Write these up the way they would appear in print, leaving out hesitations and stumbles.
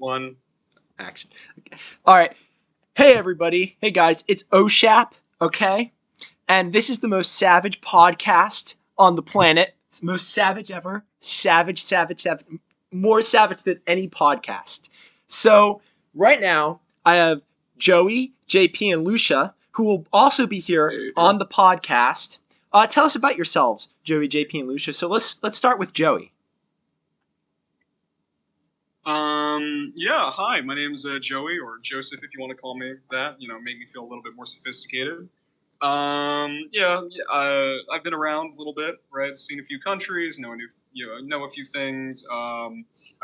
One. Action. Okay. All right. Hey, everybody. Hey, guys. It's Shap, okay? And this is the most savage podcast on the planet. It's the most savage ever. Savage. More savage than any podcast. So, right now, I have Joey, JP, and Lucia, who will also be here on the podcast. Tell us about yourselves, Joey, JP, and Lucia. So, let's start with Joey. Yeah, hi, my name's Joey, or Joseph if you want to call me that, make me feel a little bit more sophisticated. I've been around a little bit, right, seen a few countries, know a few things. I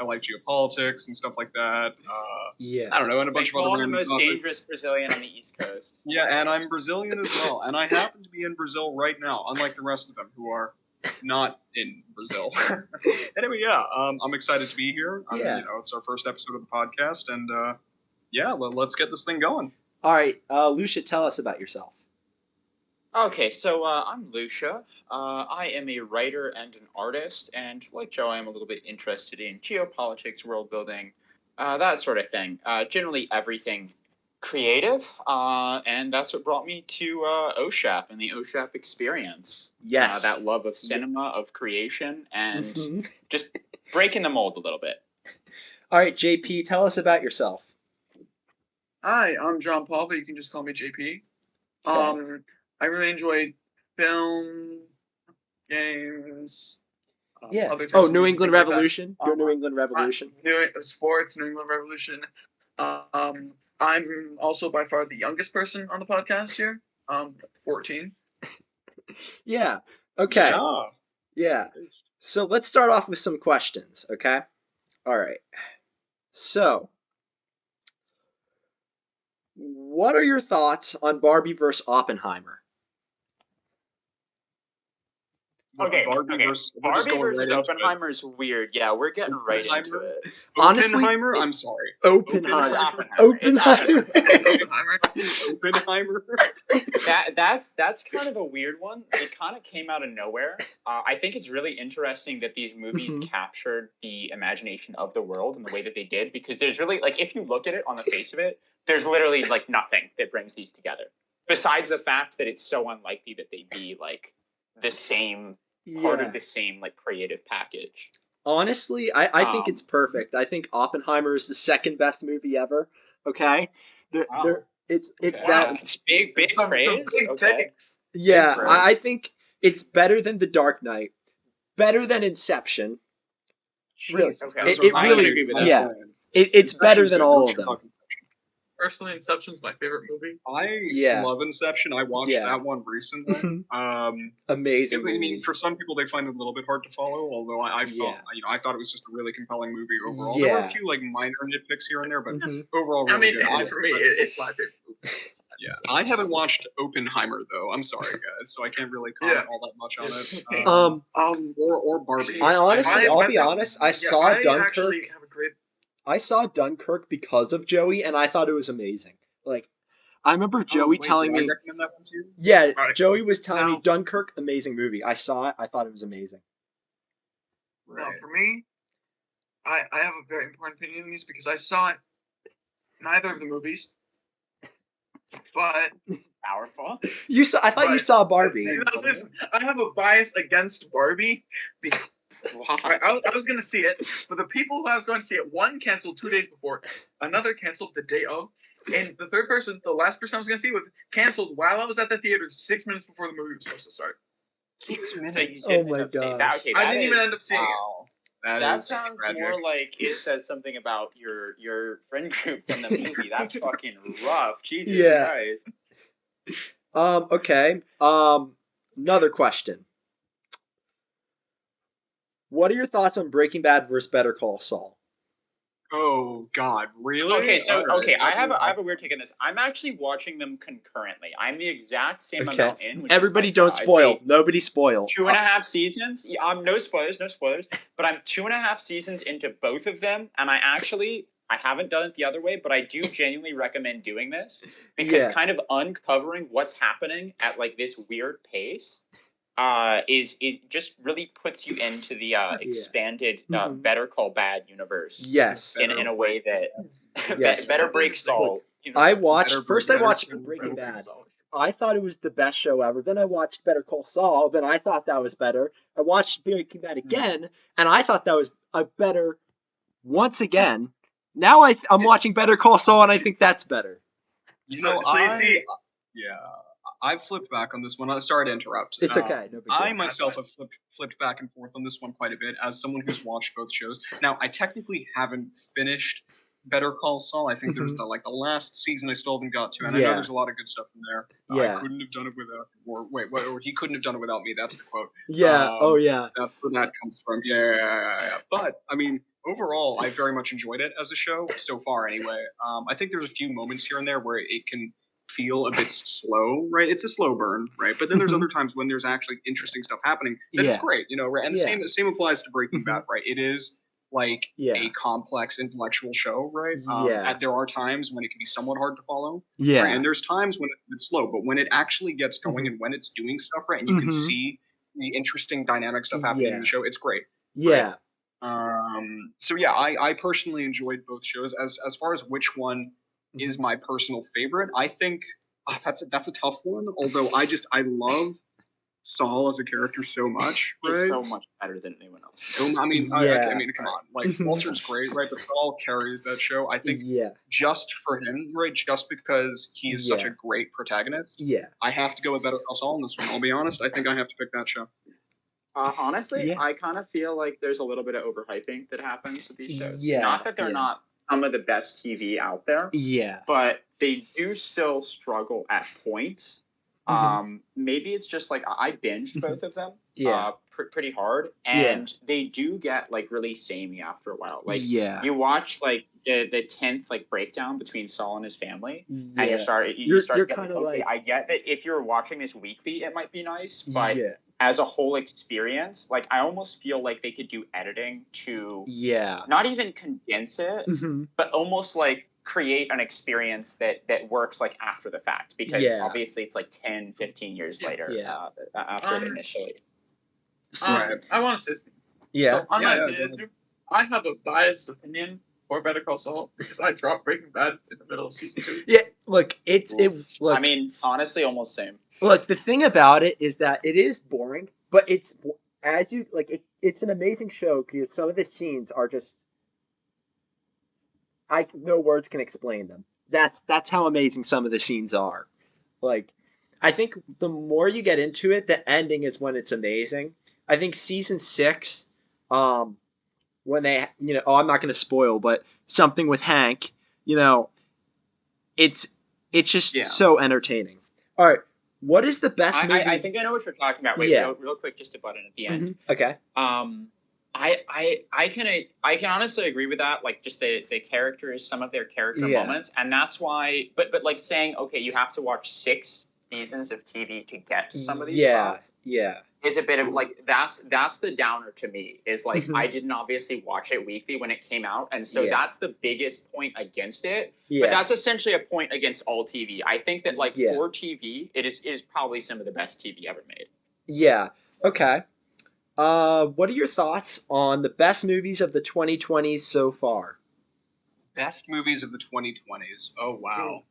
like geopolitics and stuff like that. I don't know, and a bunch of other random topics. The most topics. dangerous Brazilian on the East Coast. Yeah, and I'm Brazilian as well, and I happen to be in Brazil right now, unlike the rest of them who are not in Brazil. Anyway, I'm excited to be here. It's our first episode of the podcast, and let's get this thing going. All right, Lucia, tell us about yourself. Okay, so I'm Lucia. I am a writer and an artist, and like Joe, I'm a little bit interested in geopolitics, world building, that sort of thing. Generally everything creative, and that's what brought me to OSHAP and the OSHAP experience. Yes. That love of cinema, of creation, and just breaking the mold a little bit. All right, JP, tell us about yourself. Hi, I'm John Paul, but you can just call me JP. Okay. I really enjoy film, games. Other types of New movies, England things like that. Revolution. Your New England Revolution. Sports, New England Revolution. I'm also by far the youngest person on the podcast here. 14. Yeah. Okay. Yeah. So let's start off with some questions, okay? All right. So, what are your thoughts on Barbie versus Oppenheimer? Okay, Barbie versus right Oppenheimer is weird. Yeah, we're getting right into it. Honestly, Oppenheimer? I'm sorry. Oppenheimer. Oppenheimer. That's kind of a weird one. It kind of came out of nowhere. I think it's really interesting that these movies captured the imagination of the world in the way that they did, because there's really, like, if you look at it on the face of it, there's literally, like, nothing that brings these together. Besides the fact that it's so unlikely that they'd be, like, the same part of the same, like, creative package. Honestly, I think it's perfect. I think Oppenheimer is the second best movie ever. Okay, it's that. It's big praise. Some big takes. Yeah, I think it's better than The Dark Knight, better than Inception. Really, Okay. it really, it's better than all of them. Personally, Inception's my favorite movie. I love Inception. I watched that one recently. Amazing. I mean, for some people, they find it a little bit hard to follow. Although I thought it was just a really compelling movie overall. There were a few like minor nitpicks here and there, but overall, really good. For me, it's my favorite movie. Yeah, I haven't watched Oppenheimer though. I'm sorry, guys, so I can't really comment all that much on it. Or Barbie. I'll be honest. I saw Dunkirk. Actually have a great. I saw Dunkirk because of Joey, and I thought it was amazing. Like, I remember Joey telling me. I recommend that one to you? Yeah, Joey was telling me Dunkirk, amazing movie. I saw it. I thought it was amazing. Right. Well, for me, I have a very important opinion on these because I saw neither of the movies. But powerful. I thought you saw Barbie. Listen, I have a bias against Barbie because I was going to see it, but the people who I was going to see it, one canceled 2 days before, another canceled the day of, and the last person I was going to see canceled while I was at the theater 6 minutes before the movie was supposed to start. 6 minutes. Oh my god! I didn't even end up seeing it. That sounds tragic. More like it says something about your friend group than the movie. That's fucking rough. Jesus Christ. Okay. Another question. What are your thoughts on Breaking Bad versus Better Call Saul? Oh God, really? Okay, so I have a weird take on this. I'm actually watching them concurrently. I'm the exact same amount in. Everybody, don't spoil. Nobody spoil. 2.5 seasons. No spoilers. But I'm 2.5 seasons into both of them, and I haven't done it the other way, but I do genuinely recommend doing this because kind of uncovering what's happening at like this weird pace is it just really puts you into the expanded Mhm. Better Call Bad universe. Yes. In a way that Yes. Better Break Saul. I watched Better first. I Break watched Saul. Breaking Bad. I thought it was the best show ever. Then I watched Better Call Saul. Then I thought that was better. I watched Breaking Bad again, and I thought that was a better. Once again, now I'm watching Better Call Saul, and I think that's better. You So- know, so you see- yeah, I've flipped back on this one. Sorry to interrupt. It's okay. No big I deal. myself have flipped back and forth on this one quite a bit as someone who's watched both shows. Now, I technically haven't finished Better Call Saul. I think there was the last season I still haven't got to, and I know Yeah. there's a lot of good stuff in there. Yeah. I couldn't have done it without, or he couldn't have done it without me. That's the quote. Yeah. Oh yeah. That's where that comes from. Yeah. But I mean, overall, I very much enjoyed it as a show so far. Anyway, I think there's a few moments here and there where it can feel a bit slow, right? It's a slow burn, right? But then there's other times when there's actually interesting stuff happening that it's Yeah. great, you know. Right? And Yeah. the same applies to Breaking Bad, right? It is like Yeah. a complex intellectual show, right? Yeah. And there are times when it can be somewhat hard to follow, Yeah. right? And there's times when it's slow, but when it actually gets going and when it's doing stuff right, and you can see the interesting dynamic stuff happening in Yeah. the show, it's great. Yeah. So yeah, I personally enjoyed both shows. As far as which one is my personal favorite, I think that's a tough one. Although I love Saul as a character so much, He's right? so much better than anyone else. So, I mean, Yeah. I mean, come on. Like Walter's great, right? But Saul carries that show. I think Yeah. just for him, right? Just because he is such a great protagonist, Yeah. I have to go with Better Call Saul in this one. I'll be honest. I think I have to pick that show. Honestly, Yeah. I kind of feel like there's a little bit of overhyping that happens with these shows. Yeah, Not that they're yeah. not some of the best TV out there, Yeah. but they do still struggle at points. Maybe it's just like I binged both of them Yeah. pretty hard, and they do get like really samey after a while. Like Yeah. you watch like the 10th like breakdown between Saul and his family, Yeah. and you start You're getting, kinda okay, like- I get that if you're watching this weekly, it might be nice, but Yeah. as a whole experience, like I almost feel like they could do editing to Yeah. not even condense it, but almost like create an experience that works like after the fact, because Yeah. obviously it's like 10, 15 years later after it initially. I want to say something. Yeah. So, on my Yeah, opinion, too, I have a biased opinion for Better Call Saul because I dropped Breaking Bad in the middle of season 2. Yeah. Look, look. I mean, honestly, almost same. Look, the thing about it is that it is boring, but it's as you like. It's an amazing show because some of the scenes are just. No words can explain them. That's how amazing some of the scenes are. Like, I think the more you get into it, the ending is when it's amazing. I think season 6, when they, I'm not going to spoil, but something with Hank, it's just so entertaining. All right, what is the best movie? I think I know what you're talking about. Wait, real quick, just to butt in at the end. Okay. I can honestly agree with that. Like, just the characters, some of their character moments, and that's why. But like saying, okay, you have to watch 6 seasons of TV to get to some of these spots. Yeah. Is a bit of like that's the downer to me. Is like I didn't obviously watch it weekly when it came out, and so that's the biggest point against it. Yeah. But that's essentially a point against all TV. I think that like for TV, it is probably some of the best TV ever made. Yeah. Okay. What are your thoughts on the best movies of the 2020s so far? Best movies of the 2020s. Oh wow.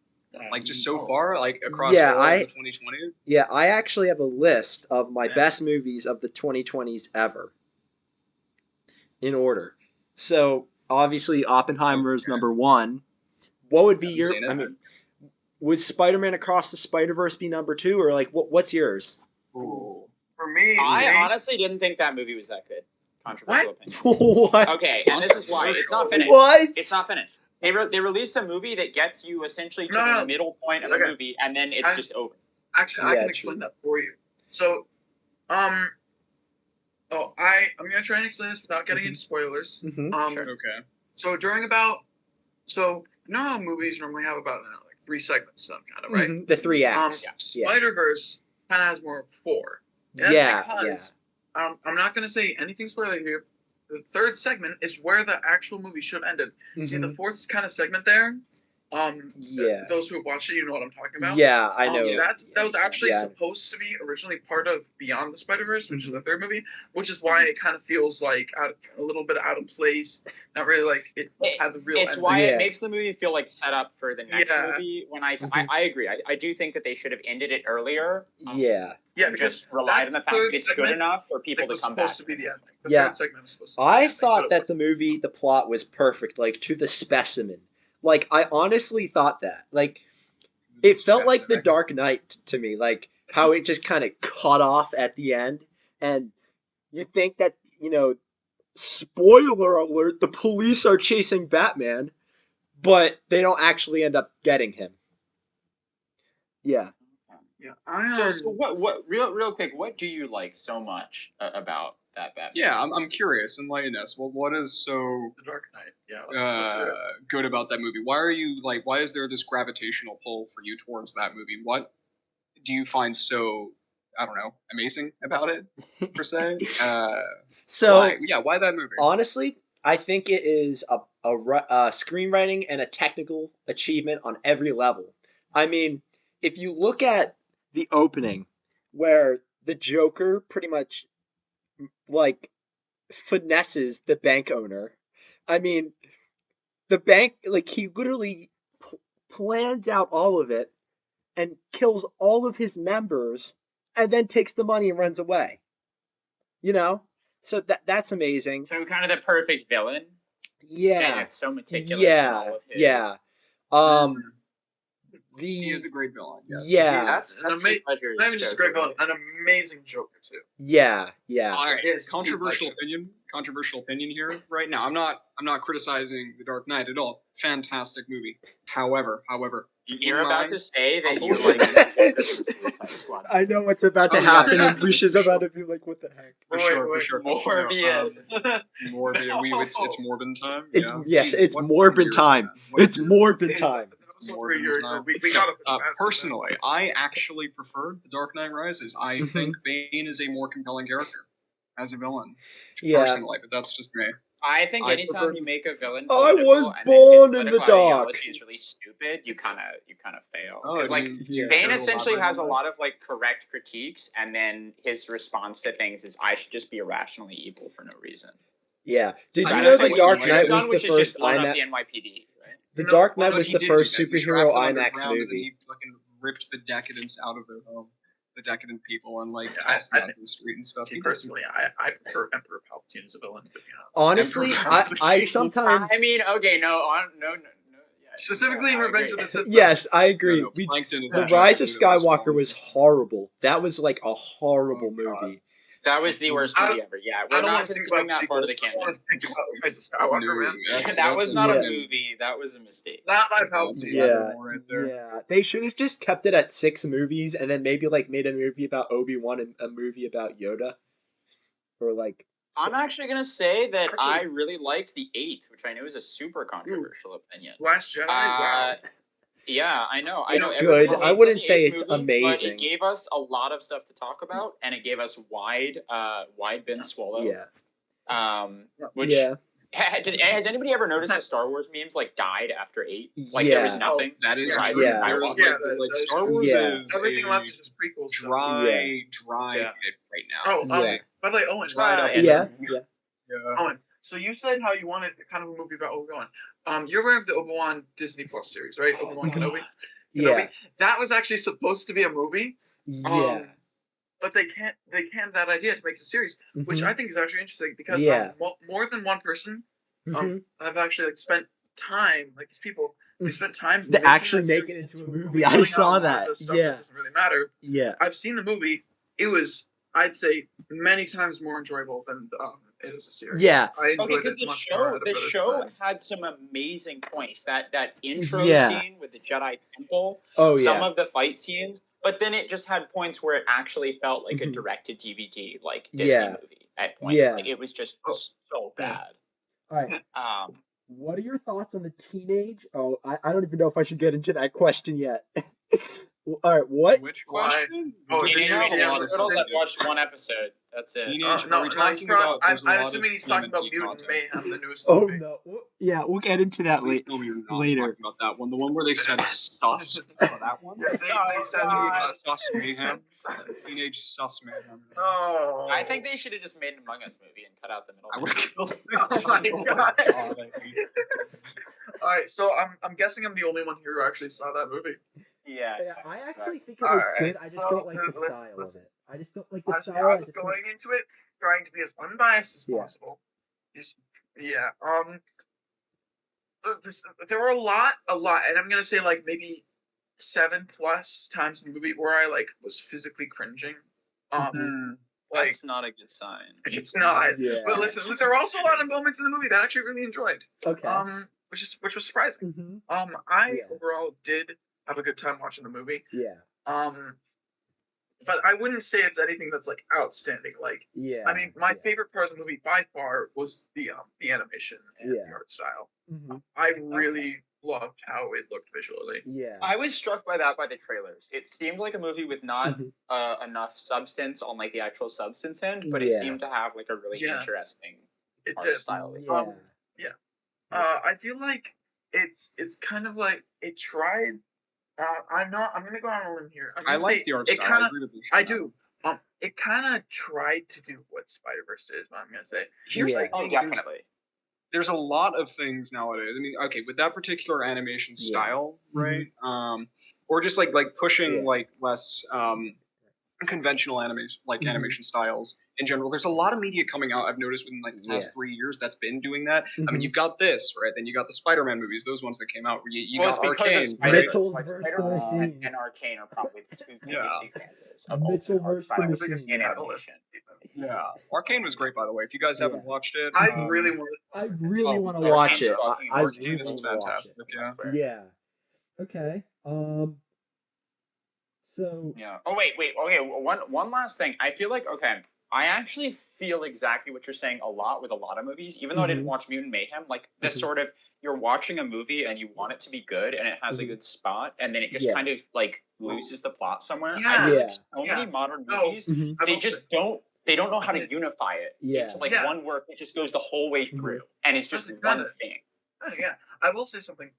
Like just so far, like across Yeah, all of the 2020s. Yeah, I actually have a list of my best movies of the 2020s ever, in order. So obviously, Oppenheimer is number 1. What would be your? I mean, would Spider-Man Across the Spider-Verse be number 2, or like what's yours? Ooh. For me, I honestly didn't think that movie was that good. Controversial opinion. What? Okay, and this is why it's not finished. What? It's not finished. They released a movie that gets you essentially to the middle point of the movie, and then it's just over. Actually, I can explain that for you. So, I'm gonna try and explain this without getting into spoilers. Mm-hmm. Sure. Okay. So you know how movies normally have about like 3 segments, kind of, right? Mm-hmm. The 3 acts. Spider-Verse kind of has more of 4. And that's because, I'm not gonna say anything spoiler here. The 3rd segment is where the actual movie should have ended. See, the 4th kind of segment there Yeah. Those who have watched it, you know what I'm talking about. Yeah, I know. That was actually Yeah. supposed to be originally part of Beyond the Spider-Verse, which is the third movie, which is why it kind of feels like a little bit out of place. Not really like it had the real. It's ending. why Yeah. it makes the movie feel like set up for the next Yeah. movie. When I agree. I do think that they should have ended it earlier. Yeah. Yeah, because Just relied on the fact that it's good segment, enough for people to was come back. supposed to be the ending. The Yeah. third segment was supposed to be I the ending, thought but it that the movie, the plot was perfect, like to the specimen. Like I honestly thought that. Like it felt like The Dark Knight to me, like how it just kind of cut off at the end, and you think that spoiler alert, the police are chasing Batman, but they don't actually end up getting him. Yeah. Yeah. So what real quick, what do you like so much about that Batman? Yeah, I'm curious. Enlighten us. Well, what is so The Dark Knight. Yeah. good about that movie? Why is there this gravitational pull for you towards that movie? What do you find so, I don't know, amazing about it, per se? So why that movie? honestly, I think it is a screenwriting and a technical achievement on every level. I mean, if you look at the opening, where the Joker pretty much like finesses the bank owner. I mean, the bank, like he literally plans out all of it and kills all of his members, and then takes the money and runs away. So that's amazing. So kind of the perfect villain. Yeah. And it's so meticulous. Yeah. In all of his... Yeah. He is a great villain. Yes. Yeah. That's not even just a great villain, an amazing Joker too. Yeah. All right. Controversial opinion here right now. I'm not criticizing The Dark Knight at all. Fantastic movie. However, you're about to say that you like Suicide Squad. I know what's about to happen, and Lucia's about to be like, "What the heck?" For sure. Morbid. It's Morbin time. It's What Morbin time. It's Morbin time. Personally, I actually preferred The Dark Knight Rises. I think Bane is a more compelling character as a villain. Yeah. Personally, but that's just me. I think anytime you make a villain I political was and born then in his the political dark. ideology is really stupid, you kind of fail. Oh, Because yeah. Bane essentially has a lot of correct critiques, and then his response to things is, "I should just be irrationally evil for no reason." Yeah. Did you Right? know That's The what Dark you've Knight done, was the which is first just blown up IMAX? the NYPD, right? The Dark Knight No, was he the did first do that. He superhero trapped them IMAX underground, and then movie. he fucking ripped the decadence out of their home. The decadent people and tossed them out of the street and stuff. Personally, I prefer Emperor Palpatine as a villain. To be honest. Honestly, I sometimes. I mean, okay, no. Yeah, Specifically in Revenge of the Sith. Yes, I agree. No, Plankton is The actually Rise of the best Skywalker one. was horrible. That was like a horrible God. movie. that was the worst movie ever. Yeah, we're not considering that part of the I canon. want to think about Rise of Skywalker, man. That was not Yeah. a movie. That was a mistake. Not my Palpatine. Yeah, right there. yeah. They should have just kept it at 6 movies, and then maybe made a movie about Obi-Wan and a movie about Yoda, or I'm actually gonna say that I really liked the 8th, which I know is a super controversial opinion. Last Jedi. Wow. Yeah, I know. It's I know good. everyone I hates wouldn't the say 8th it's movie, amazing. But it gave us a lot of stuff to talk about, and it gave us wide bin swallow. yeah, Which yeah. has anybody ever noticed the Star Wars memes died after 8? There was Yeah. nothing. That is Yeah. true. Yeah. There's Yeah, Star Wars Yeah. is Everything a left is just prequels. dry Yeah. pit right now. Oh, Yeah. by the way, Owen. Dried up. Yeah. Owen. So you said how you wanted kind of a movie about Obi-Wan. You're aware of the Obi-Wan Disney Plus series, right? Obi-Wan Kenobi. Yeah. That was actually supposed to be a movie. Yeah. But they can't that idea to make it a series, which I think is actually interesting because Yeah. more than one person Mhm. have actually spent time, these people, they spent time To actually make it into a movie. I saw that. Yeah. Doesn't really matter. Yeah. I've seen the movie. It was, I'd say, many times more enjoyable than it is a series. Yeah. I enjoyed Because it much more at a the better show time. had some amazing points. That intro Yeah. scene with the Jedi Temple, Oh some yeah. of the fight scenes, but then it just had points where it actually felt like a Mhm. direct-to-DVD Disney Yeah. movie at points. Yeah. It was just so bad. All right. Um, What are your thoughts on the teenage? Oh, I don't even know if I should get into that question yet. All right. What? Which Why? question? Oh, Teenage yeah, Mutant yeah, Ninja Turtles, yeah. I've watched one episode. That's it. Teenage. No, are we no, talking about? There's a I'm lot assuming of he's talking about TMNT Mutant content. Mayhem, the newest Oh movie. no. Yeah, we'll get into that Please tell me you're not later. talking about that one. The one where they said sus. Oh, that one. Yeah, they said Teenage sus mayhem. Teenage sus mayhem. Oh. I think they should have just made an Among Us movie and cut out the middle. I would have killed this. Oh my God. I hate this. All right, so I'm guessing I'm the only one here who actually saw that movie. Yeah. I actually think it All looks right, good. I just so don't like the listen, style of listen. it. I just don't like the Honestly, style. I I was just don't- going into it trying to be as unbiased as Yeah. possible. Yeah. There were a lot, and I'm gonna say like maybe 7+ times in the movie where I like was physically cringing. Like That's not a good sign. it's not. Yeah. But listen, there were also a lot of moments in the movie that I actually really enjoyed. Okay. Which was surprising. Mm-hmm. I Yeah. overall did have a good time watching the movie. Yeah. But I wouldn't say it's anything that's like outstanding. Like, Yeah. I mean, my favorite part of the movie by far was the animation and Yeah. the art style. Mm-hmm. I really loved how it looked visually. Yeah. I was struck by that by the trailers. It seemed like a movie with not Mhm. enough substance on like the actual substance end, but it Yeah. seemed to have like a really Yeah. interesting It art did. style. Yeah. I feel like it's kind of like it tried. I'm gonna go on a limb here. I'm I gonna like say the art it style. kinda- I agree with you. I do. It kind of tried to do what Spider-Verse is. What I'm gonna say. Here's Yeah. like Oh, definitely. There's a lot of things nowadays. I mean, okay, with that particular animation style, right? Or just like pushing Yeah. like less conventional animation, like Mhm. animation styles in general. There's a lot of media coming out. I've noticed within like the past Yeah. 3 years that's been doing that. I Mhm. mean, you've got this, right? Then you got the Spider-Man movies, those ones that came out. Where you Well, got it's because Arcane, of right? Spider-Verse. Mitchell's Like, versus the Spider-Man Machines. and Arcane are probably the two biggest Yeah. examples of Mitchell open art versus the style Machines. in animation. Yeah, Arcane was great, by the way. If you guys haven't Yeah. watched it, I really want. I really Oh, want to Arcane's watch it. fucking- I Arcane really is want to watch it. fantastic. Yeah. Yeah. Okay. So. Yeah. Oh wait. Okay. One last thing. I feel like I actually feel exactly what you're saying a lot with a lot of movies. Even though I didn't watch Mutant Mayhem, like the sort of you're watching a movie and you want it to be good and it has a good spot and then it just kind of like loses the plot somewhere. I Yeah. feel Yeah. like so many modern No. movies Mhm. I they will just say- don't know how to unify it Yeah. into like Yeah. one work that just goes the whole way through and it's just That's one kinda- thing. Yeah, I will say something.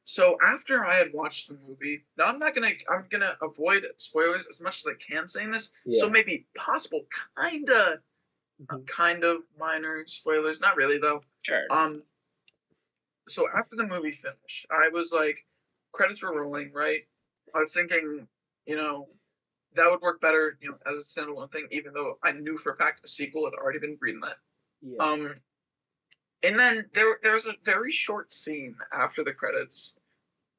So after I had watched the movie, now I'm gonna avoid spoilers as much as I can saying this. Yeah. So maybe possible Mhm. kind of minor spoilers, not really though. Sure. So after the movie finished, I was like, credits were rolling, right? I was thinking, that would work better, as a standalone thing, even though I knew for a fact a sequel had already been greenlit. Yeah. And then there's a very short scene after the credits.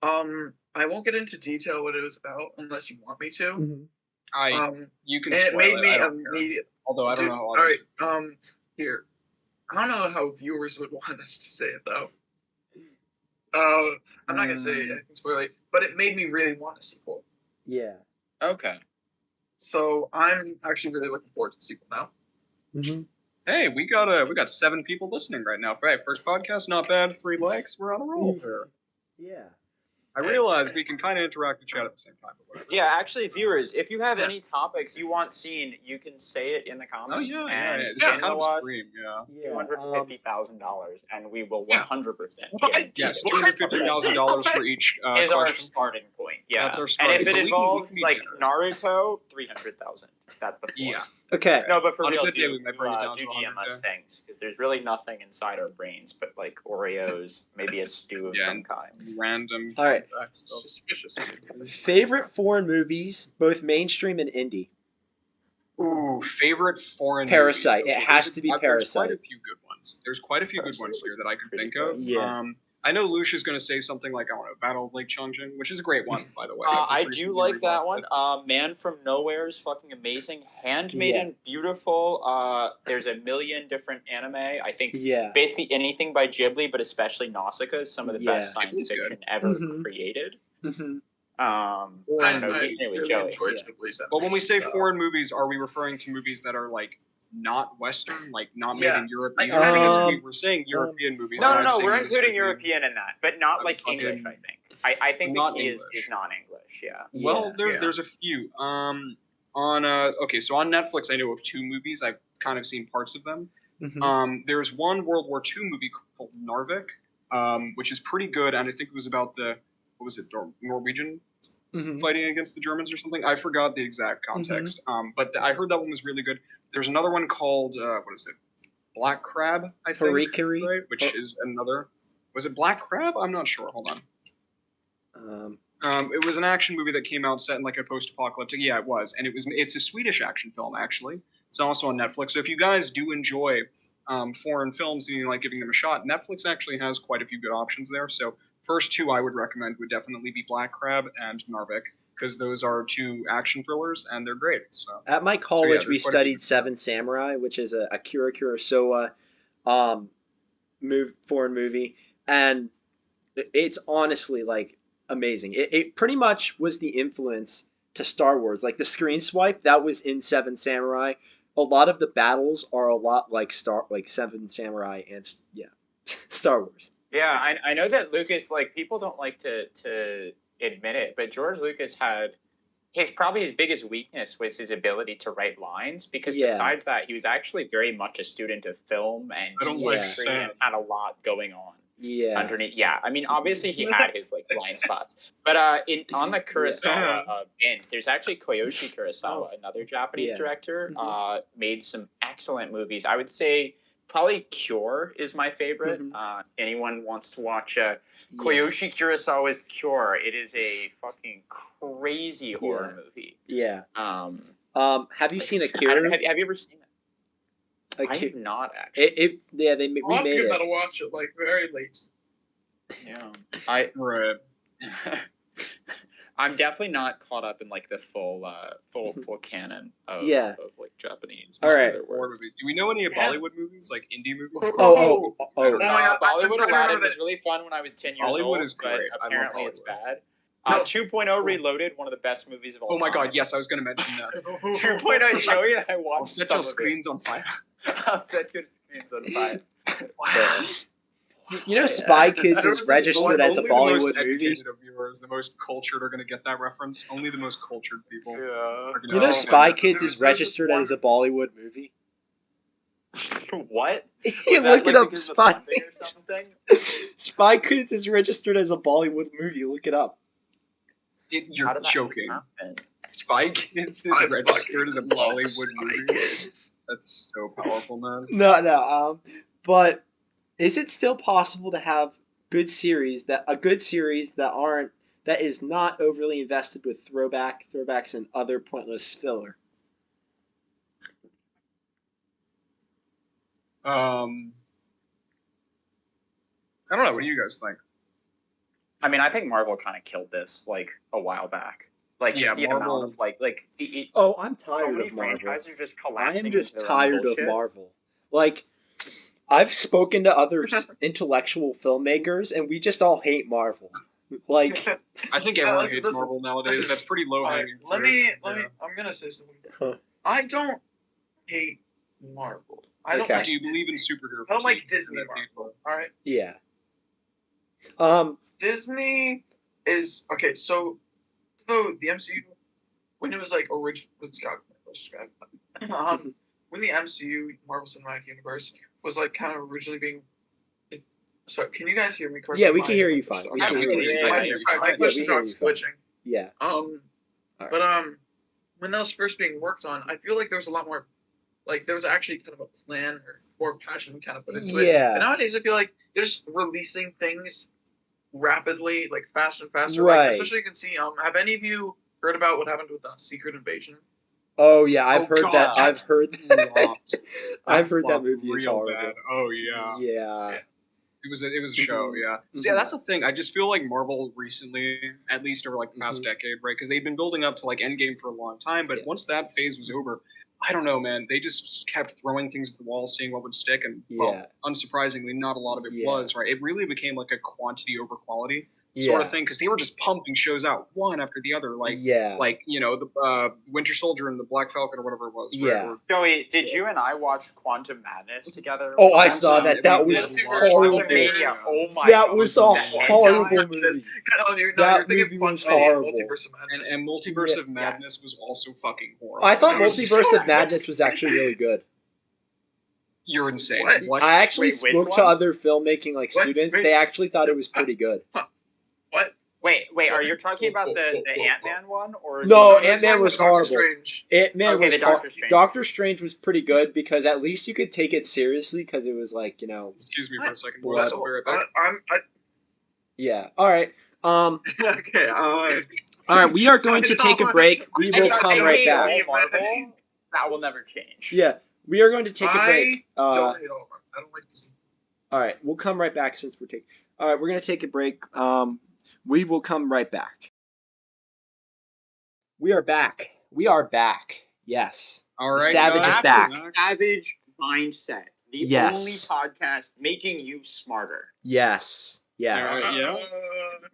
I won't get into detail what it was about unless you want me to. Mhm. You can And it spoil made me I don't care. immediate. Although I don't Dude, know how. all right. Here. I don't know how viewers would want us to say it though. I'm not gonna say anything spoilery, but it made me really want a sequel. Yeah. Okay. So I'm actually really looking forward to the sequel now. Mm-hmm. Hey, we got 7 people listening right now. Hey, first podcast, not bad. 3 likes. We're on a roll here. Yeah. I realize we can kind of interact with chat at the same time. But whatever. Yeah, actually, viewers, if you have any topics you want seen, you can say it in the comments. Oh yeah. and This is kind of email a us stream. Yeah. Yeah. $250,000, and we will Yeah. 100%. Yes, $250,000 for each is our question. starting point. Yeah, That's our and starting if it point. We involves can be like generous. Naruto, 300,000. That's the floor. Yeah. Okay. No, but for On a real, good day, do, we might bring it down do to DM 100K. us things because there's really nothing inside our brains but like Oreos, maybe a stew of Yeah, some kind. Random. All right. fun facts stuff. Suspicious. Favorite foreign movies, both mainstream and indie. Ooh, favorite foreign Parasite. movies. It has to be There's Parasite. quite a few good ones. There's quite a few good ones here that I can think of. Yeah. I know Lucia's going to say something like, I don't know, Battle of Lake Changjin, which is a great one, by the way. I I've do recently like that rewatched one. it. Man from Nowhere is fucking amazing. Handmaiden, beautiful. There's a million different anime. I think Yeah. basically anything by Ghibli, but especially Nausicaa is some of the Yeah. best science Ghibli's fiction good. ever Mhm. created. Mm-hmm. I don't know, I anyway, really Joey. enjoyed Yeah. Ghibli's But when we say episode. foreign movies, are we referring to movies that are like not Western, like not made Yeah. in Europe? Like, either? Because um, we were saying European movies. No, but no, I'm no. saying We're those including could be- European in that, but not like fucking- English. I think Not the key English. is non-English. Yeah. Well, Yeah. there's a few. On so on Netflix, I know of 2 movies. I've kind of seen parts of them. There's one World War II movie called Narvik, which is pretty good, and I think it was about the Norwegian fighting against the Germans or something. I forgot the exact context, but I heard that one was really good. There's another one called what is it? Black Crab, I think, right? Which is another. Was it Black Crab? I'm not sure. Hold on. It was an action movie that came out set in like a post-apocalyptic. Yeah, it was, and it's a Swedish action film actually. It's also on Netflix. So if you guys do enjoy foreign films and you like giving them a shot, Netflix actually has quite a few good options there. So first 2 I would recommend would definitely be Black Crab and Narvik, because those are 2 action thrillers and they're great. So at my college we studied Seven Samurai, which is a Akira Kurosawa foreign movie, and it's honestly like amazing. It pretty much was the influence to Star Wars. Like the screen swipe that was in Seven Samurai. A lot of the battles are a lot like Seven Samurai and Star Wars. Yeah, I know that Lucas, like, people don't like to admit it, but George Lucas had his biggest weakness was his ability to write lines, because besides that, he was actually very much a student of film and had a lot going on. Yeah. Underneath, I mean, obviously he had his like blind spots, but on the Kurosawa end, there's actually Koyoshi Kurosawa, another Japanese director, made some excellent movies. I would say probably Cure is my favorite. Anyone wants to watch Koyoshi Kurosawa's Cure? It is a fucking crazy horror movie. Yeah. Have you seen Akira? Have you ever seen it? I have not actually. We made it. Gotta watch it like very late. Yeah, right. I'm definitely not caught up in like the full canon of like Japanese. All right. Do we know any Bollywood movies, like indie movies? Oh my God! Bollywood Aladdin was really fun when I was 10 years old. Bollywood is great. But apparently it's bad. 2.0 Reloaded, one of the best movies of all time. Oh my God! Yes, I was going to mention that. 2.0, Joey and I watched. I'll set your screens on fire. I'll set your screens on fire. Wow. You know, Spy Kids is registered as a Bollywood movie. Of viewers, the most cultured are going to get that reference. Only the most cultured people. Yeah. You know, Spy Kids is registered as a Bollywood movie. What? You look it up. Spy Kids. Spy Kids is registered as a Bollywood movie. Look it up. You're joking. Spy Kids is registered as a Bollywood movie. That's so powerful, man. No. But is it still possible to have a good series that is not overly invested with throwbacks and other pointless filler? I don't know. What do you guys think? I mean, I think Marvel kind of killed this like a while back. Like, just the Marvel, amount of I'm tired of Marvel. Franchises are just I collapsing. am just tired of Marvel. Like, I've spoken to other intellectual filmmakers, and we just all hate Marvel. Like, I think everyone hates Marvel nowadays. That's pretty low hanging. Let me. I'm gonna say something. I don't hate Marvel. I don't. Do you believe in superhero? I don't like Disney Marvel. All right. Yeah. Disney is okay. So the MCU, when it was like original, when the MCU Marvel Cinematic Universe was like kind of originally being. Sorry, can you guys hear me correctly? Yeah, we can hear you fine. My questions aren't switching. Yeah. But when that was first being worked on, I feel like there was a lot more, like there was actually kind of a plan or more passion kind of put into it. Yeah. And nowadays, I feel like they're just releasing things rapidly, like faster and faster. Right. Like, especially you can see. Have any of you heard about what happened with Secret Invasion? Oh yeah, I've heard that. I've heard that movie is horrible. Bad. Oh yeah. Yeah. It was a show, yeah. So yeah, that's the thing. I just feel like Marvel recently, at least over like the past decade, right? Because they've been building up to like Endgame for a long time, but once that phase was over, I don't know, man. They just kept throwing things at the wall, seeing what would stick, and well, unsurprisingly, not a lot of it was, right? It really became like a quantity over quality sort of thing, because they were just pumping shows out one after the other, like the Winter Soldier and the Black Falcon or whatever it was. Yeah. Joey, did you and I watch Quantum Madness together? Oh, I saw that. That was horrible. Quantumania. Oh my That god. was a horrible movie. That movie was horrible. And Multiverse of Madness was also fucking horrible. I thought Multiverse of Madness was actually really good. You're insane. What? I actually spoke to other filmmaking students. They actually thought it was pretty good. What? Wait, are you talking about the Ant-Man one? Or No, Ant-Man was horrible. Ant-Man was Doctor Strange. Doctor Strange was pretty good because at least you could take it seriously because it was Excuse me for a second. Blood. I'll be right back. Yeah. All right. Okay. All right. We are going to take a break. We will come right back. Marvel, that will never change. Yeah. We are going to take a break. I don't like this. All right. We'll come right back since we're taking. All right. We're going to take a break. We will come right back. We are back. We are back. Yes. All right. Savage is back. Savage Mindset. The only podcast making you smarter. Yes. Yes. All right,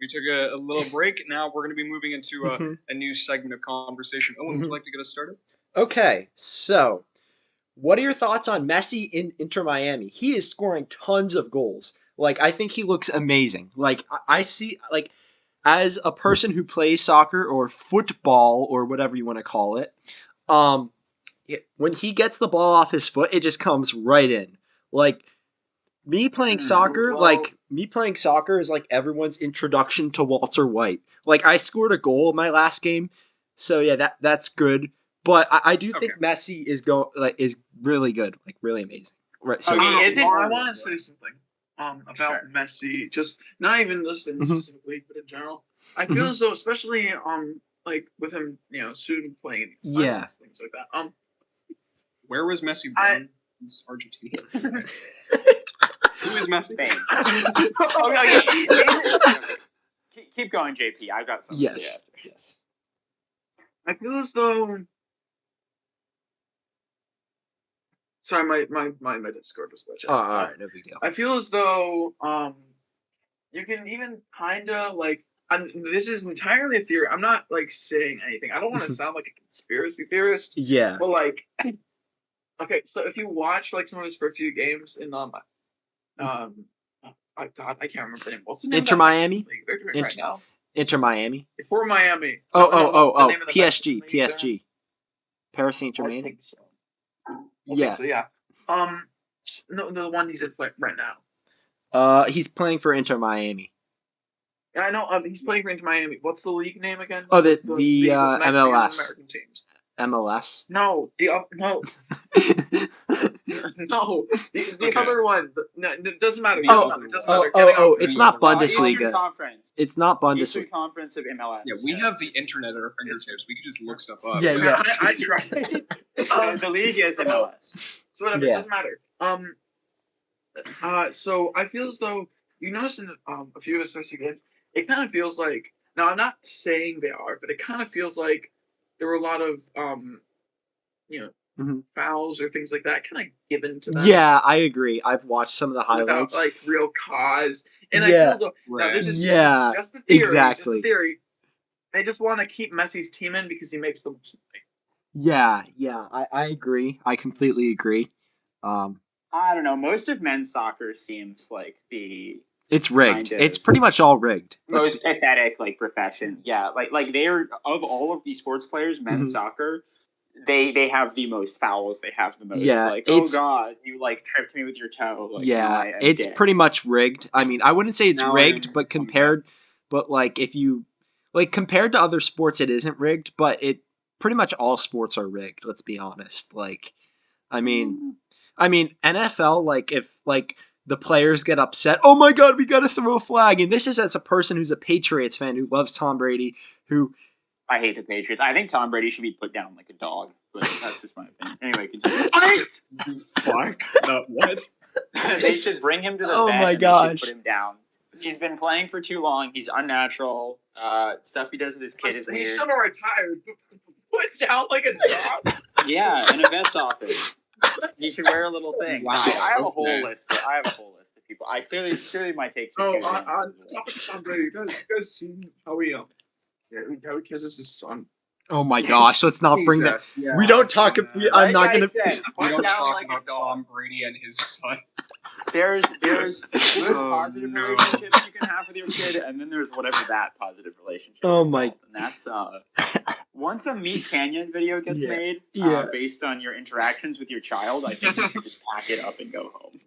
we took a little break. Now we're going to be moving into a new segment of conversation. Owen, would you like to get us started? Okay. So, what are your thoughts on Messi in Inter Miami? He is scoring tons of goals. I think he looks amazing. I see, as a person who plays soccer or football or whatever you want to call it, when he gets the ball off his foot, it just comes right in. Me playing soccer is like everyone's introduction to Walter White. I scored a goal in my last game, so yeah, that's good. But I do think Messi is really good, really amazing. Right. So I want to say something about Messi, just not even this specifically, but in general. I feel as though, especially with him, soon playing lessons, things like that. Where was Messi born? It's Argentina. Who is Messi? Keep going, JP. I've got something to say. Yes. I feel as though. Sorry, my Discord was glitching. Oh, all right, no big deal. I feel as though you can even kind of this is entirely a theory. I'm not saying anything. I don't want to sound like a conspiracy theorist. Yeah. But okay, so if you watch some of his first few games in God, I can't remember the name. What's the name? Inter Miami. They're doing right now. Inter Miami. It's for Miami. Oh. PSG. Paris Saint-Germain. I think so. Yeah. So yeah. No, the one he's at right now. He's playing for Inter Miami. Yeah, I know. He's playing for Inter Miami. What's the league name again? Oh, the MLS. American teams. MLS. No, no, no. The other one. No, it doesn't matter. It doesn't matter. It's not Bundesliga. It's not Bundesliga. Eastern Conference of MLS. Yeah, we have the internet at our fingertips. We can just look stuff up. Yeah. I tried. The league is MLS. So whatever. It doesn't matter. So I feel as though you notice in a few of his first games, it kind of feels like. Now I'm not saying they are, but it kind of feels like there were a lot of fouls or things like that kind of given to them. Yeah, I agree. I've watched some of the highlights without real cause, and I feel as though now this is just a theory. Exactly. Just a theory. They just want to keep Messi's team in because he makes the most money. Yeah. I agree. I completely agree. I don't know. Most of men's soccer seems like it's rigged. It's pretty much all rigged. Most pathetic profession. Yeah, they're of all of these sports players, men's soccer, they have the most fouls. They have the most. Yeah, oh god, you tripped me with your toe. It's pretty much rigged. I mean, I wouldn't say it's rigged, but compared if you compared to other sports, it isn't rigged. But it pretty much all sports are rigged. Let's be honest. I mean, NFL. If the players get upset. Oh my God, we got to throw a flag. And this is as a person who's a Patriots fan who loves Tom Brady, who... I hate the Patriots. I think Tom Brady should be put down like a dog. But that's just my opinion. Anyway, continue. What? What? They should bring him to the Oh vet my and gosh. They should put him down. He's been playing for too long. He's unnatural. Stuff he does with his kid is weird. He should have retired. Put down like a dog? Yeah, in a vet's office. He should wear a little thing. Wow. I have a whole list. I have a whole list of people I clearly my takes are Oh, too. on the topic of Tom Brady, you guys seen how he kisses his son? Oh my gosh, let's not bring that. Jesus, yeah, We don't I've talk. seen that. I'm Like not I gonna. said, We hunt don't down talk like a about dog. Tom Brady and his son. There's good Oh, positive no. relationships you can have with your kid, and then there's whatever that positive relationship Oh is my- called. And that's once a Meat Canyon video gets Yeah. made Yeah. based on your interactions with your child, I think you should just pack it up and go home.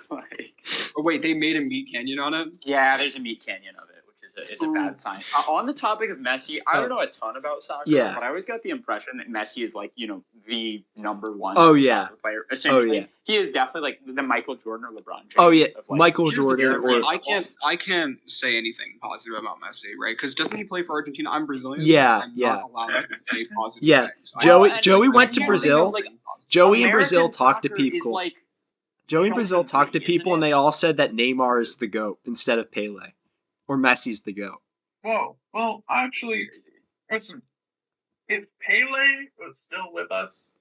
Like, Oh wait, they made a Meat Canyon on it? yeah, there's a Meat Canyon of it, which is a bad sign. On the topic of Messi, I don't know a ton about soccer, Yeah. but I always got the impression that Messi is like, the number one soccer player. Essentially, yeah. he is definitely like the Michael Jordan or LeBron James. Oh yeah, of, like, Michael Here's the Jordan thing, or right? I can't say anything positive about Messi, right? Because doesn't he play for Argentina? I'm Brazilian. Yeah, I'm yeah. not allowed to say positive Yeah. things. Joey went to here's the thing, Brazil. like, Joey in American Brazil talked to soccer is people. like Joey in Brazil Chelsea talked to League, isn't people, and it? they all said that Neymar is the GOAT instead of Pele, or Messi's the GOAT. Whoa. Well, actually, listen, if Pele was still with us,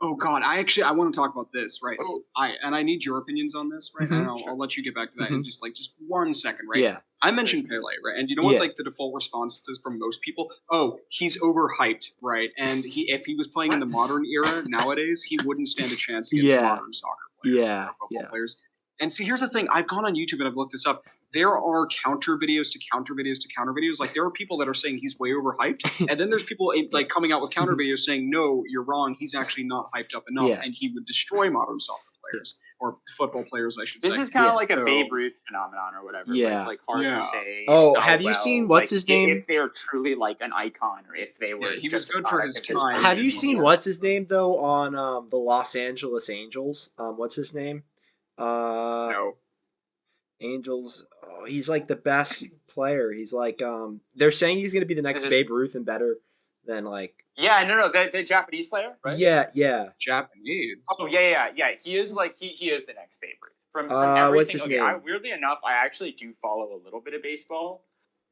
Oh God, I want to talk about this, right? Oh. I need your opinions on this, right? Mhm. And I'll let you get back to that in just 1 second, right? Yeah. I mentioned Pele, right? And you know Yeah. what? Like the default response is from most people, oh, he's overhyped, right? And if he was playing in the modern era nowadays, he wouldn't stand a chance against Yeah. modern soccer players, Yeah, or football yeah. players. And so here's the thing: I've gone on YouTube and I've looked this up. There are counter videos to counter videos to counter videos. Like there are people that are saying he's way overhyped, and then there's people like coming out with counter videos saying, no, you're wrong. He's actually not hyped up enough, Yeah. and he would destroy modern soccer players or football players, I should This say. is kind of Yeah. like a So- Babe Ruth phenomenon or whatever. Where Yeah. it's like hard Yeah. to say. Oh, have you seen- what's like, his name? If they're truly like an icon, or if they were. Yeah, he was just a good for product his of his time. Have you Yeah. seen what's his name though on the Los Angeles Angels? What's his name? No. Angels. Oh, he's like the best player. He's like they're saying he's gonna be the next Is this- Babe Ruth and better than like Yeah, no, the Japanese player, right? yeah. Japanese. Oh yeah. He is like he is the next Babe Ruth. From What's everything. his Okay, name? weirdly enough, I actually do follow a little bit of baseball.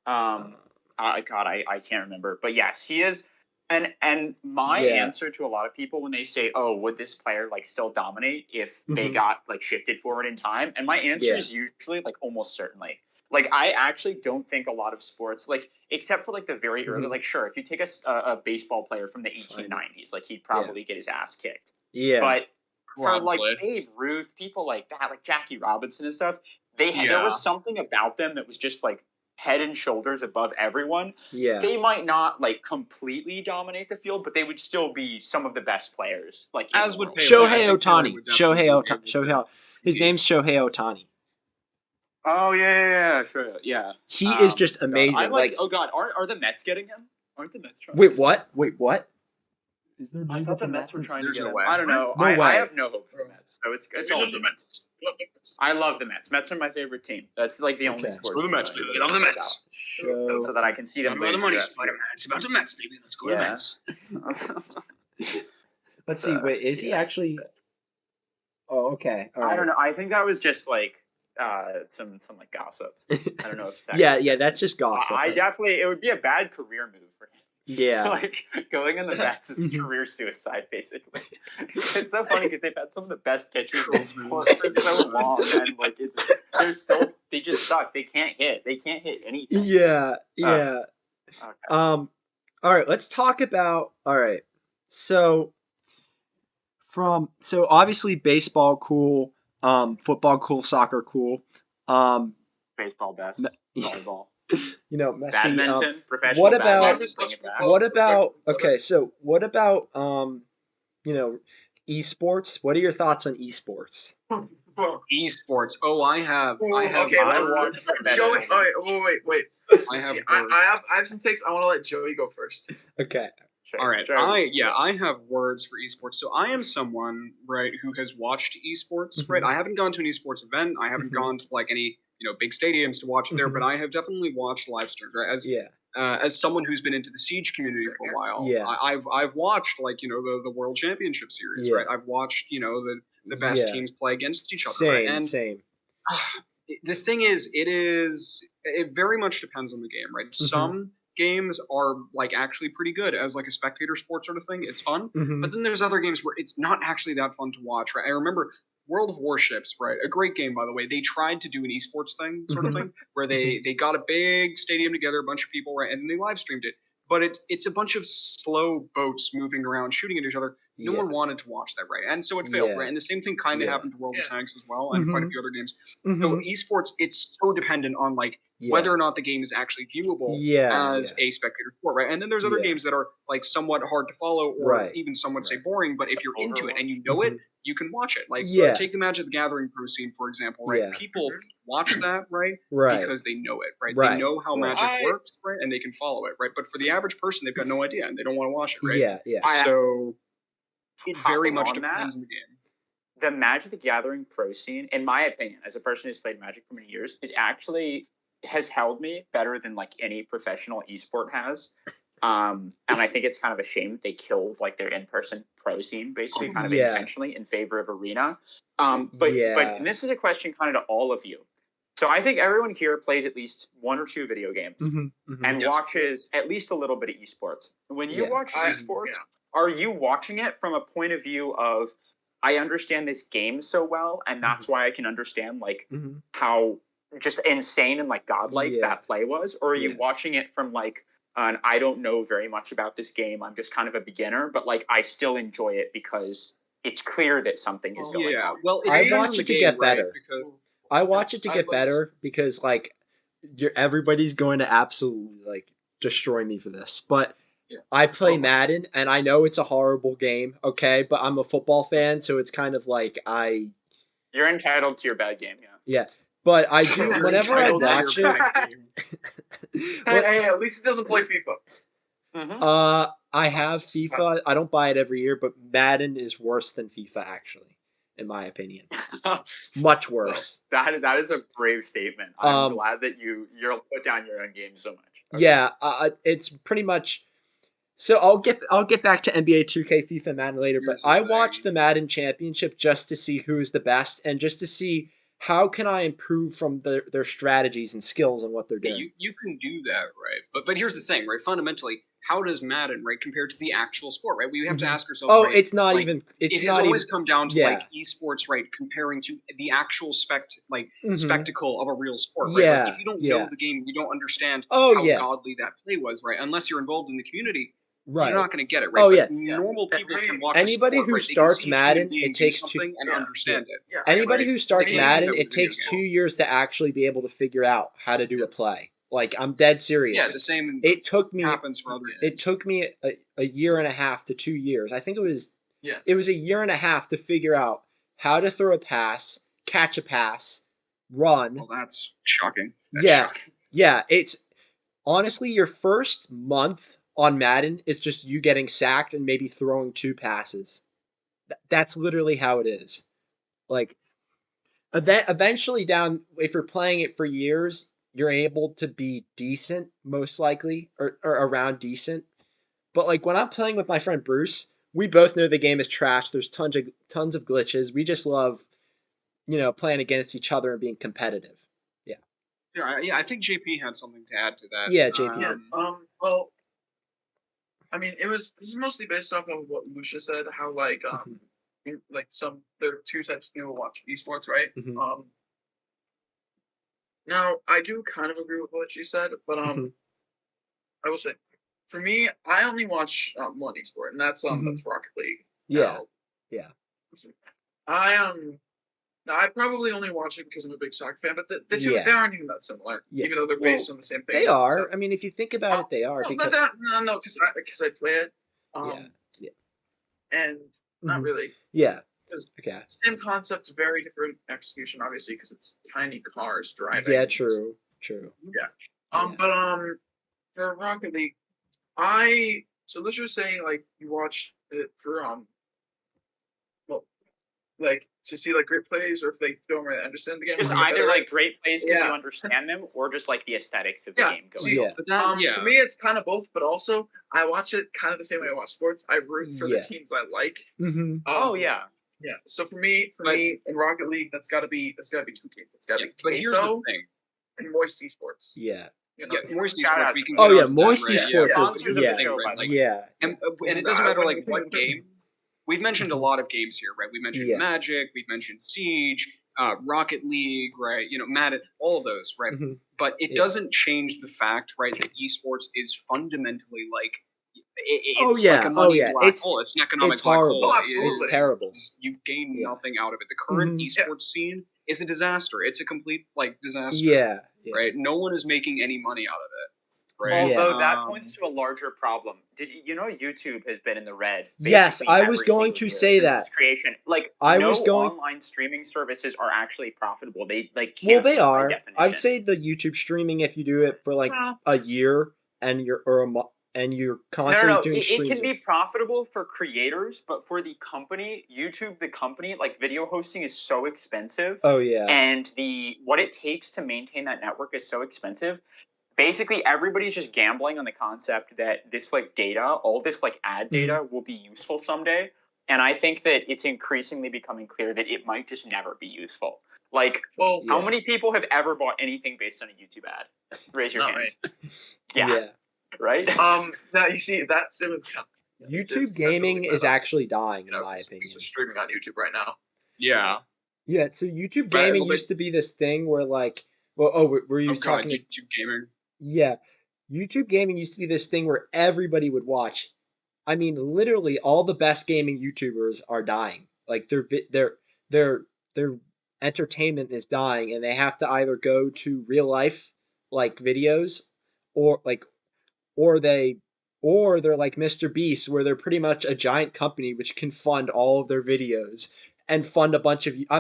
God, I can't remember, but yes, he is. And my Yeah. answer to a lot of people when they say, "Oh, would this player like still dominate if they Mhm. got like shifted forward in time?" And my answer Yeah. is usually like almost certainly. Like I actually don't think a lot of sports, like except for like the very early, Mhm. like sure, if you take a baseball player from the 1890s, like he'd probably get his ass kicked. Yeah. But for like Probably. Babe Ruth, people like that, like Jackie Robinson and stuff, there Yeah. was something about them that was just like head and shoulders above everyone. yeah. They might not like completely dominate the field, but they would still be some of the best players. Like in As the would world. Pele. I Shohei think Pele Ohtani. would definitely be able to His compete. name's Shohei Ohtani. Oh yeah, sure, yeah. He is just God, amazing. I like oh god, are the Mets getting him? Aren't the Mets trying? wait, what? Is there I thought the Mets were trying to There's get no him. way. I don't know. No I way. have no hope for the Mets, so it's all good. I love the Mets. Mets are my favorite team. That's like the only Okay. sports. Go to the team Mets, that I baby. really Get on the care Mets. Show. about, so that I can see them. About the money, win. Spider-Man. It's about the Mets, baby. Let's go to the Yeah. Mets. Let's see. Wait, is he actually? Oh, okay. All I right. don't know. I think that was just like some like gossip. I don't know if it's Yeah. That's just gossip. I definitely it would be a bad career move for him. Yeah. Like going in the Mets is career suicide, basically. It's so funny because they've had some of the best pitchers in sports for so long, and like they just suck. They can't hit. They can't hit anything. Yeah. Okay. All right. Let's talk about. All right. So obviously baseball cool, football cool, soccer cool, Baseball best. Volleyball. Messi. Badminton. Professional what about- badminton, bring it back. What about okay? So what about esports? What are your thoughts on esports? Esports. Oh, I have. Okay, I let's watched the Joey. Badminton. All right, wait. I have. I have some takes. I want to let Joey go first. Okay. Sure, All right, sure. I have words for esports. So I am someone, right, who has watched esports, right? I haven't gone to an esports event. I haven't Mhm. gone to like any big stadiums to watch it there, Mhm. but I have definitely watched live streams, right? Yeah. As someone who's been into the Siege community for a while, Yeah. I've watched like the World Championship Series, Yeah. right? I've watched the best Yeah. teams play against each other, Same. right? And Same. the thing is, it very much depends on the game, right? Some games are like actually pretty good as like a spectator sport sort of thing. It's fun, Mhm. but then there's other games where it's not actually that fun to watch, right? I remember World of Warships, right? A great game, by the way. They tried to do an esports thing, sort of thing, where they got a big stadium together, a bunch of people, right, and they live streamed it. But it's a bunch of slow boats moving around, shooting at each other. No one wanted to watch that, right? And so it failed, right? And the same thing kind of happened to World of Tanks as well, and quite a few other games. So esports, it's so dependent on like whether or not the game is actually viewable as a spectator sport, right? And then there's other games that are like somewhat hard to follow, or even some would say boring. But if you're into it and you know it, you can watch it. Like take the Magic the Gathering Pro scene, for example, right? People watch that, right? Because they know it, right? They know how Magic works, right? And they can follow it, right? But for the average person, they've got no idea and they don't want to watch it, right? So it very much depends on the game. The Magic the Gathering Pro scene, in my opinion, as a person who's played Magic for many years, has held me better than like any professional esport has. And I think it's kind of a shame that they killed like their in-person pro scene, basically kind of intentionally in favor of arena. But and this is a question kind of to all of you. So I think everyone here plays at least one or two video games and watches at least a little bit of esports. When you watch esports, are you watching it from a point of view of, I understand this game so well, and that's why I can understand like how just insane and like godlike that play was? Or are you watching it from like, I don't know very much about this game, I'm just kind of a beginner, but like I still enjoy it because it's clear that something is going on? Well, I watch it to get better. I watch it to get better because like everybody's going to absolutely like destroy me for this, but I play Madden, and I know it's a horrible game, okay? But I'm a football fan, so it's kind of like You're entitled to your bad game, Yeah, but I do, whenever I watch it... Hey, at least he doesn't play FIFA. I have FIFA. I don't buy it every year, but Madden is worse than FIFA, actually, in my opinion. Much worse. Well, that is a brave statement. I'm glad that you'll put down your own game so much. Okay. Yeah, it's pretty much... So I'll get back to NBA 2K, FIFA, Madden later, but I watched the Madden Championship just to see who is the best and just to see how can I improve from their strategies and skills and what they're doing. You can do that, right? But here's the thing, right? Fundamentally, how does Madden, right, compare to the actual sport, right? We have to ask ourselves. Oh, right, it's not like, even. It has always come down to like esports, right? Comparing to the actual spectacle of a real sport, right? Yeah, like, if you don't know the game, you don't understand how godly that play was, right? Unless you're involved in the community. Right. You're not going to get it, right? Oh, yeah. Normal people can watch anybody sport, who right? starts Madden, it takes two and understand it. Yeah. Anybody who starts Madden, it takes 2 years to actually be able to figure out how to do a play. Like, I'm dead serious. Yeah, the same. It took me. Happens for other games. It took me a year and a half to 2 years. I think it was. Yeah. It was a year and a half to figure out how to throw a pass, catch a pass, run. Well, that's shocking. Yeah. It's honestly your first month on Madden is just you getting sacked and maybe throwing 2 passes. That's literally how it is. Like, eventually if you're playing it for years, you're able to be decent, most likely, or around decent. But like when I'm playing with my friend Bruce, we both know the game is trash. There's tons of glitches. We just love, playing against each other and being competitive. Yeah, I think JP had something to add to that. Yeah, JP. Well, I mean, this is mostly based off of what Lucia said, how like there are 2 types of people who watch esports, right? Now I do kind of agree with what she said, but I will say, for me, I only watch one esport, and that's Rocket League. Yeah. I probably only watch it because I'm a big soccer fan, but the two they aren't even that similar, even though they're based on the same thing. They are. So, I mean, if you think about it, they are. No, because I play it. And not really. Yeah. Okay. Same concept, very different execution, obviously, because it's tiny cars driving. Yeah, true. Yeah. But for Rocket League, so Lucia was saying like you watch it for like to see like great plays, or if they don't really understand the game. Just either like great plays because you understand them, or just like the aesthetics of the game going on. But for me, it's kind of both. But also, I watch it kind of the same way I watch sports. I root for the teams I like. Yeah. So for me, in Rocket League, that's got to be 2 teams. It's got to be but here's the thing. And Moist Esports. Yeah. Moist Esports. We can Moist Esports is and it doesn't matter like what game. we've mentioned a lot of games here, right? We mentioned Yeah. Magic, we've mentioned Siege, Rocket League, right? Madden, all of those, right? Mhm. But it Yeah. doesn't change the fact, right, that esports is fundamentally like Oh, it's yeah. like a money Oh, yeah. black hole. It's an economic it's black horrible. hole. Oh, absolutely. It's terrible. You gain Yeah. nothing out of it. The current Mhm. esports scene is a disaster. It's a complete disaster. Yeah. Right? No one is making any money out of it. Right? Although that Um, points to a larger problem. YouTube has been in the red. Yes, basically I was every going single to year say since that. its creation. Online streaming services are actually profitable. They Well, can't they by are. definition. I'd say the YouTube streaming, if you do it for like a year and you're constantly doing It streams. can be profitable for creators, but for the company, YouTube, the company, like video hosting is so expensive. Oh yeah. And what it takes to maintain that network is so expensive. Basically, everybody's just gambling on the concept that this data, all this ad data, will be useful someday. And I think that it's increasingly becoming clear that it might just never be useful. How many people have ever bought anything based on a YouTube ad? Raise your hand. Right. Yeah. Right? Now you see that Simmons YouTube gaming is actually dying, in my opinion. He's streaming on YouTube right now. yeah. Yeah, so YouTube gaming used to be this thing where were you talking YouTube gaming? Yeah. YouTube gaming used to be this thing where everybody would watch. I mean, literally all the best gaming YouTubers are dying. Like their entertainment is dying, and they have to either go to real life videos, or they're like Mr. Beast, where they're pretty much a giant company which can fund all of their videos and fund a bunch of. I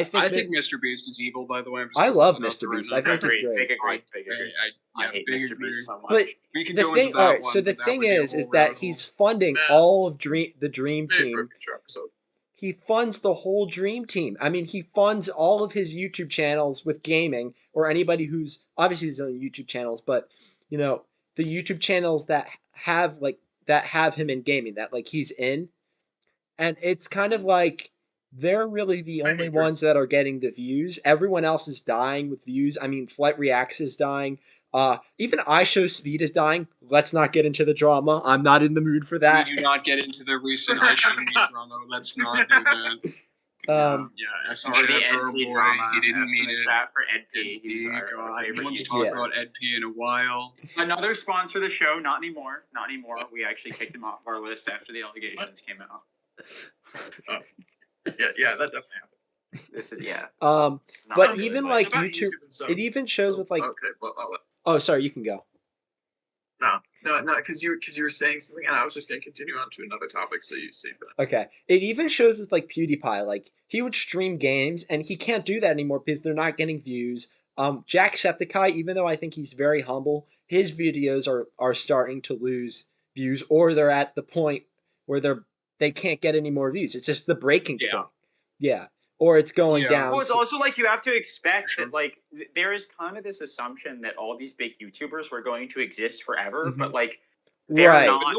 think Mr. Beast is evil. By the way, I love Mr. Beast. I think he's great. Big agree. I hate Mr. Beast so much. But we can the go thing, into that all right. one, So the but that thing would be a is whole that rabbit hole. he's funding all of the Dream Team. He funds the whole Dream Team. I mean, he funds all of his YouTube channels with gaming, or anybody who's obviously his own YouTube channels, but the YouTube channels that have him in gaming, that he's in, and it's kind of like they're really the only ones that are getting the views. Everyone else is dying with views. I mean, Flight Reacts is dying. Even I Show Speed is dying. Let's not get into the drama. I'm not in the mood for that. We do not get into the recent I Show Speed drama. Let's not do that. FC Chat, he didn't mean it. For Ed P. He's our favorite. Everyone's talked about Ed P in a while. Another sponsor of the show. Not anymore. We actually kicked him off of our list after the allegations came out. Yeah, that definitely happened. This is but even YouTube, it even shows with Okay, well, oh, sorry, you can go. No, because you were saying something, and I was just going to continue on to another topic. So you see that. Okay, it even shows with PewDiePie. He would stream games, and he can't do that anymore because they're not getting views. Jacksepticeye, even though I think he's very humble, his videos are starting to lose views, or they're at the point where they can't get any more views. It's just the breaking point. Yeah. Or it's going down. Well, it's also you have to expect that there is kind of this assumption that all these big YouTubers were going to exist forever, but they're not.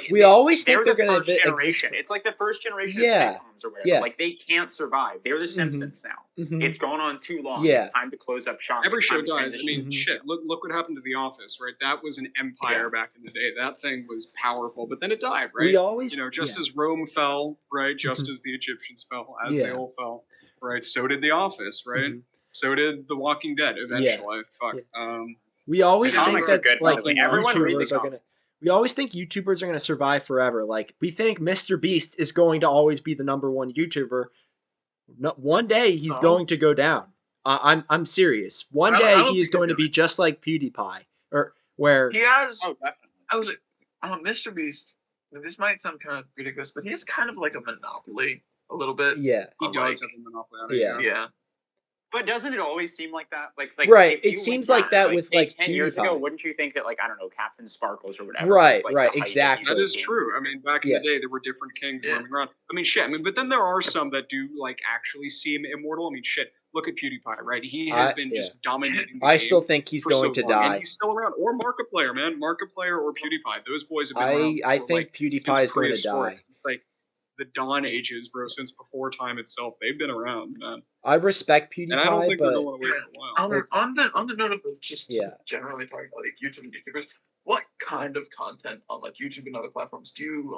We always think they're going to generation. It's like the first generation of sitcoms or whatever. Yeah. They can't survive. They're the Simpsons now. It's gone on too long. Yeah. It's time to close up shop. Every show dies. I mean, shit. Look what happened to The Office, right? That was an empire back in the day. That thing was powerful, but then it died, right? We always, as Rome fell, right? Just as the Egyptians fell, as they all fell, right? So did The Office, right? So did The Walking Dead. Eventually, we always think that YouTubers are gonna. We always think YouTubers are going to survive forever. We think Mr. Beast is going to always be the number one YouTuber. No, one day he's going to go down. I'm serious. One day he is going to be just like PewDiePie, or where he has. Oh, definitely. I was Mr. Beast. This might sound kind of ridiculous, but he has kind of like a monopoly a little bit. Yeah, he does have a monopoly on it. Yeah. But doesn't it always seem like that? Right. It seems like that with 10 PewDiePie. years ago, wouldn't you think that I don't know, Captain Sparkles or whatever? Right. Exactly. That is true. I mean, back in the day, there were different kings roaming around. I mean, shit. I mean, but then there are some that do actually seem immortal. I mean, shit. Look at PewDiePie, right? He has been just dominating. I still think he's going to die. And he's still around. Or Markiplier, man. Markiplier or PewDiePie. Those boys have been around. I think PewDiePie is going to die. It's the dawn ages, bro. Since before time itself, they've been around, man. I respect And I don't PewDiePie, think they're but going away for a while. On the note of just Yeah. generally talking about like YouTube and YouTubers, what kind of content on like YouTube and other platforms do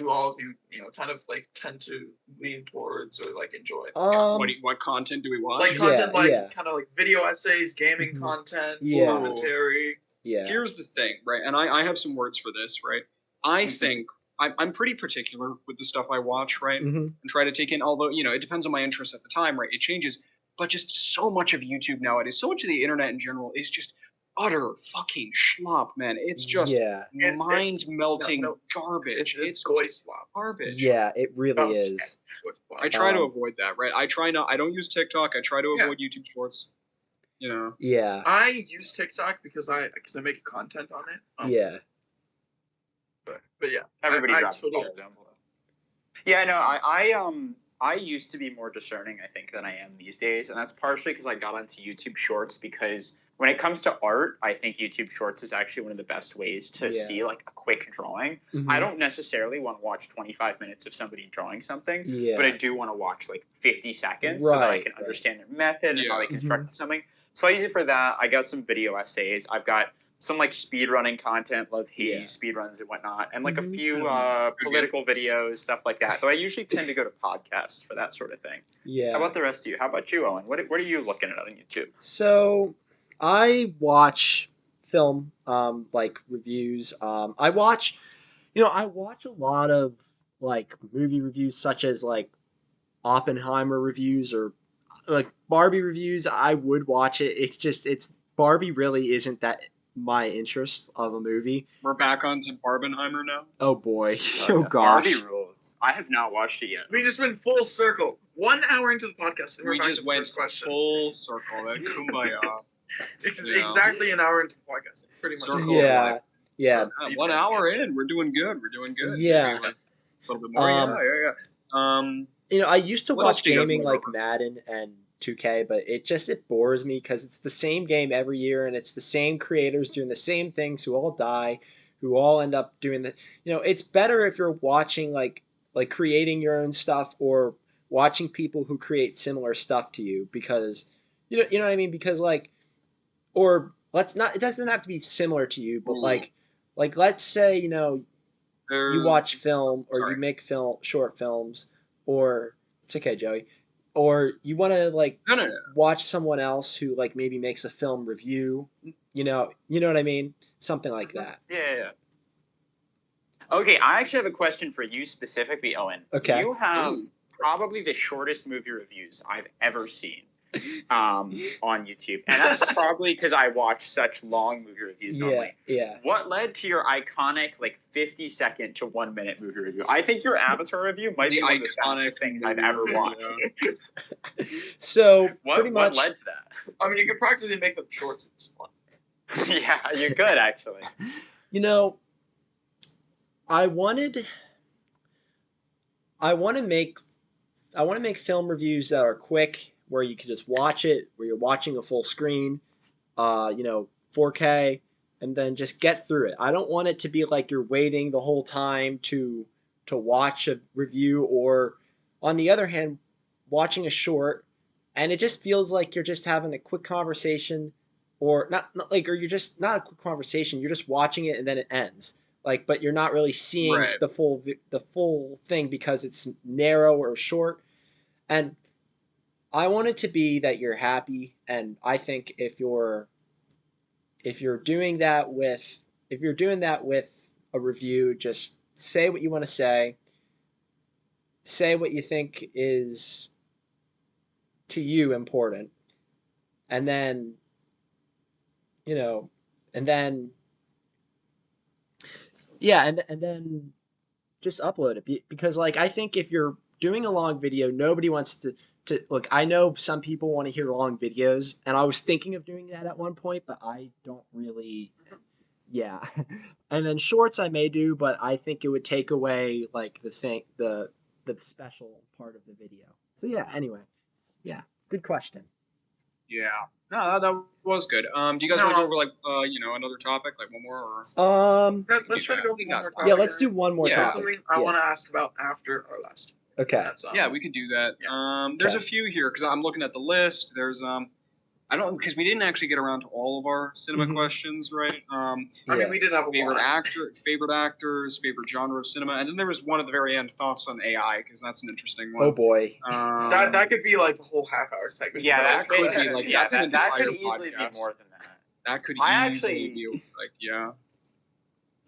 all of you kind of like tend to lean towards or like enjoy? What content do we watch? Like content Yeah. kind of like video essays, gaming Mhm. content, Yeah. commentary. Yeah. Here's the thing, right? And I have some words for this, right? I think I'm pretty particular with the stuff I watch, right? Mhm. And try to take in, although, it depends on my interest at the time, right? It changes. But just so much of YouTube nowadays, so much of the internet in general is just utter fucking schlop, man. It's just mind-melting garbage. It's goy slop. Garbage. Yeah, it really is. I try to avoid that, right? I don't use TikTok. I try to avoid YouTube Shorts. Yeah. I use TikTok because I make content on it. Yeah. But yeah, everybody I drops totally follow down below. Yeah, no, I used to be more discerning, I think, than I am these days, and that's partially because I got onto YouTube Shorts because when it comes to art, I think YouTube Shorts is actually one of the best ways to see like a quick drawing. Mhm. I don't necessarily want to watch 25 minutes of somebody drawing something, Yeah. but I do want to watch like 50 seconds so that I can understand their method and how they constructed something. So I use it for that. I got some video essays. I've got some like speed running content, love Hades, speed runs and whatnot, and like a few political videos, stuff like that. Though I usually tend to go to podcasts for that sort of thing. Yeah. How about the rest of you? How about you, Owen? What are you looking at on YouTube? So I watch film like reviews. I watch a lot of like movie reviews such as like Oppenheimer reviews or like Barbie reviews. I would watch it. It's Barbie really isn't that my interest of a movie. We're back onto Barbenheimer now. Oh boy. Oh Gosh. Barbie rules. I have not watched it yet. We just went full circle. 1 hour into the podcast, and we just went full circle. That kumbaya. Exactly an hour into the podcast. It's pretty much circle. Yeah. 1 hour in, we're doing good. Yeah. Maybe, like, a little bit more. I used to What watch else do you guys gaming wanna like go over? Madden and 2K, but it bores me because it's the same game every year and it's the same creators doing the same things who all die, who all end up doing the. It's better if you're watching like creating your own stuff or watching people who create similar stuff to you because you know what I mean, because like, or let's not, it doesn't have to be similar to you, but like let's say you watch film or you make short films, or it's okay, Joey, or you want to like watch someone else who like maybe makes a film review, you know what I mean, something like that. Yeah. Okay, I actually have a question for you specifically, Owen. Okay. You have probably the shortest movie reviews I've ever seen on YouTube, and that's probably because I watch such long movie reviews normally. Yeah. What led to your iconic 50-second to 1 minute movie review? I think your Avatar review might be one of the fastest things I've ever watched. So What pretty much led to that? I mean, you could practically make them shorts at this point. Yeah, you could actually. I want to make film reviews that are quick, where you can just watch it, where you're watching a full screen, 4K, and then just get through it. I don't want it to be like you're waiting the whole time to watch a review, or on the other hand, watching a short, and it just feels like you're just having a quick conversation, or not or you're just not a quick conversation. You're just watching it and then it ends. But you're not really seeing the full thing because it's narrow or short. And I want it to be that you're happy. And I think if you're doing that with a review, just say what you want to say. Say what you think is to you important. And then and then just upload it, because I think if you're doing a long video, nobody wants to look. I know some people want to hear long videos, and I was thinking of doing that at one point, but I don't really. Yeah, and then shorts I may do, but I think it would take away the special part of the video. So yeah. Anyway, yeah, good question. Yeah. No, that was good. Do you guys want to go over like another topic, like one more? Or... Let's try to go with one more topic. Yeah, let's do one more Yeah. There's topic. something I want to ask about after our last. Okay. That's, Yeah, we could do that. Yeah. There's Okay. a few here because I'm looking at the list. There's I don't because we didn't actually get around to all of our cinema Mhm. questions, right? I mean, we did have a Favorite lot. favorite actors, favorite genre of cinema, and then there was one at the very end, thoughts on AI, because that's an interesting one. Oh boy. That could be like a whole half-hour segment. Yeah, that could be like yeah, that's an that could entire easily podcast. be more than that. That could I easily actually- be like yeah.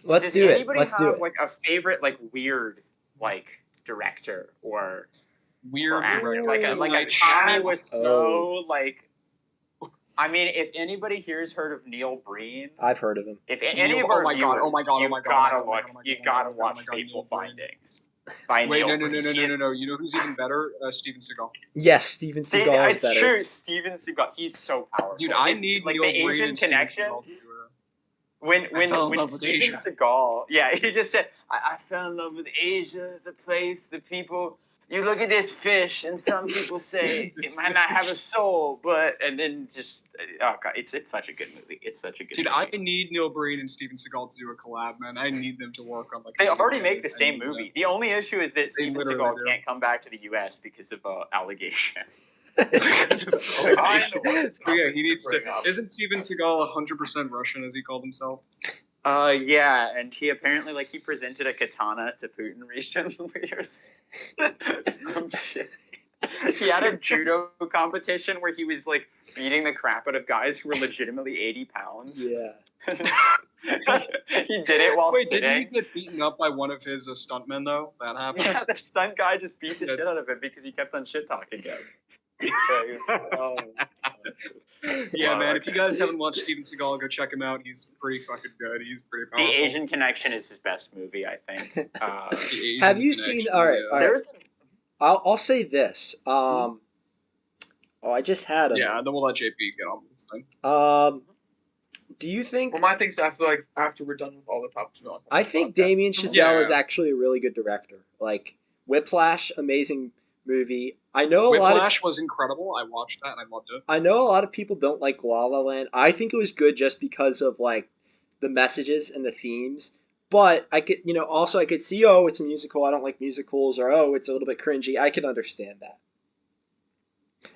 Let's Does do it. anybody Let's do have it. like a favorite like weird like director or Weird actor? director. like a Like Tommy Shap. Wiseau like. I mean, if anybody here's heard of Neil Breen, I've heard of him. if any of Oh our my God, viewers, oh my God, oh you my God, gotta oh my look, God, oh my you God, gotta oh my God, watch oh my God, Fateful Neil Breen. Findings by Wait, Neil no. Breen. You know who's even better? Steven Seagal. Yes, Steven Seagal is It's better. true, Steven Seagal. He's so powerful. Dude, I It's need like Neil the Breen Asian and Steven connection. Seagal to do it. When fell in when love with Steven Asia. Seagal, yeah, he just said, I fell in love with Asia, the place, the people. You look at this fish, and some people say it might not have a soul, but and then just oh god, it's such a good movie. It's such a good Dude, movie. I need Neil Breen and Steven Seagal to do a collab, man. I need them to work on like. They a already movie. make the same movie. The only issue is that Steven literally Seagal do. can't come back to the U.S. because of allegations. Yeah, Yeah, he needs to. bring up. Isn't Steven Seagal 100% Russian, as he called himself? Yeah, and he apparently he presented a katana to Putin recently or some shit. He had a judo competition where he was like beating the crap out of guys who were legitimately 80 pounds. Yeah. He did it while Wait, sitting. didn't he get beaten up by one of his stuntmen though? That happened. Yeah, the stunt guy just beat the shit out of him because he kept on shit talking him. Yeah, man. If you guys haven't watched Steven Seagal, go check him out. He's pretty fucking good. He's pretty The powerful. Asian Connection is his best movie, I think. The Asian Have you seen? Connection, All right. yeah. There's I'll say this. Oh, I just had him. Yeah, then we'll let JP get on with this thing. Do you think? Well, my thing's after we're done with all the topics we want. I think Podcast. Damien Chazelle Yeah. is actually a really good director. Like Whiplash, amazing movie. I know a lot of Whiplash was incredible. I watched that and I loved it. I know a lot of people don't like La La Land. I think it was good just because of like the messages and the themes. But I could, also I could see, oh, it's a musical. I don't like musicals, or oh, it's a little bit cringy. I can understand that.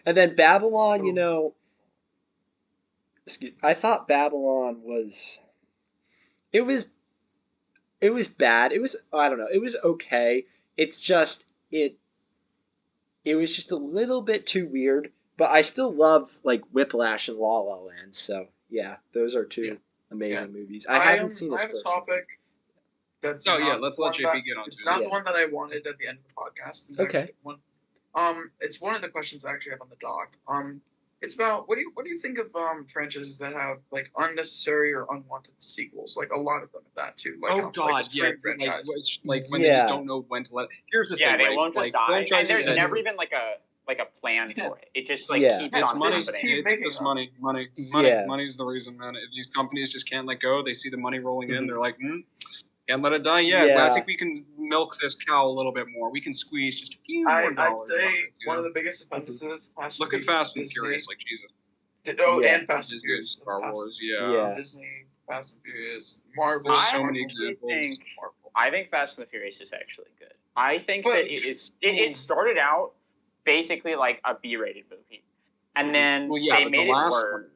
And then Babylon, I thought Babylon was. It was bad. It was, I don't know. It was okay. It's just it was just a little bit too weird. But I still love like Whiplash and La La Land. So yeah, those are two amazing movies. I haven't seen this I have first a topic. That's Oh, yeah, not let's the let one JP that- get onto It's it. not Yeah. the one that I wanted at the end of the podcast. It's Okay. actually one. It's one of the questions I actually have on the doc. It's about what do you think of franchises that have like unnecessary or unwanted sequels? Like a lot of them at that too. Like, Oh God, like a yeah, Spring franchise. when they Yeah. just don't know when to let. Here's the yeah, thing, they right? won't just like die. And franchises there's that never even like a plan for it. It just Yeah. keeps it's on money. happening. Keep It's making just them. money. Yeah. Money's the reason, man. If these companies just can't let go, they see the money rolling in. Mhm. They're like, can't let it die yet. Yeah. I think we can milk this cow a little bit more. We can squeeze just a few more I'd dollars. say out of it, one of the biggest offenses has to Look at be Fast and Disney. Furious, like Jesus. Yeah. And Fast and Disney, Furious. Star Fast- Wars, yeah. Yeah. Disney, Fast and Furious, Marvel. There's so I many actually examples. think- Marvel. I think Fast and the Furious is actually good. I think But- that it started out basically like a B-rated movie, and then Well, yeah, they but made the it last worse, one,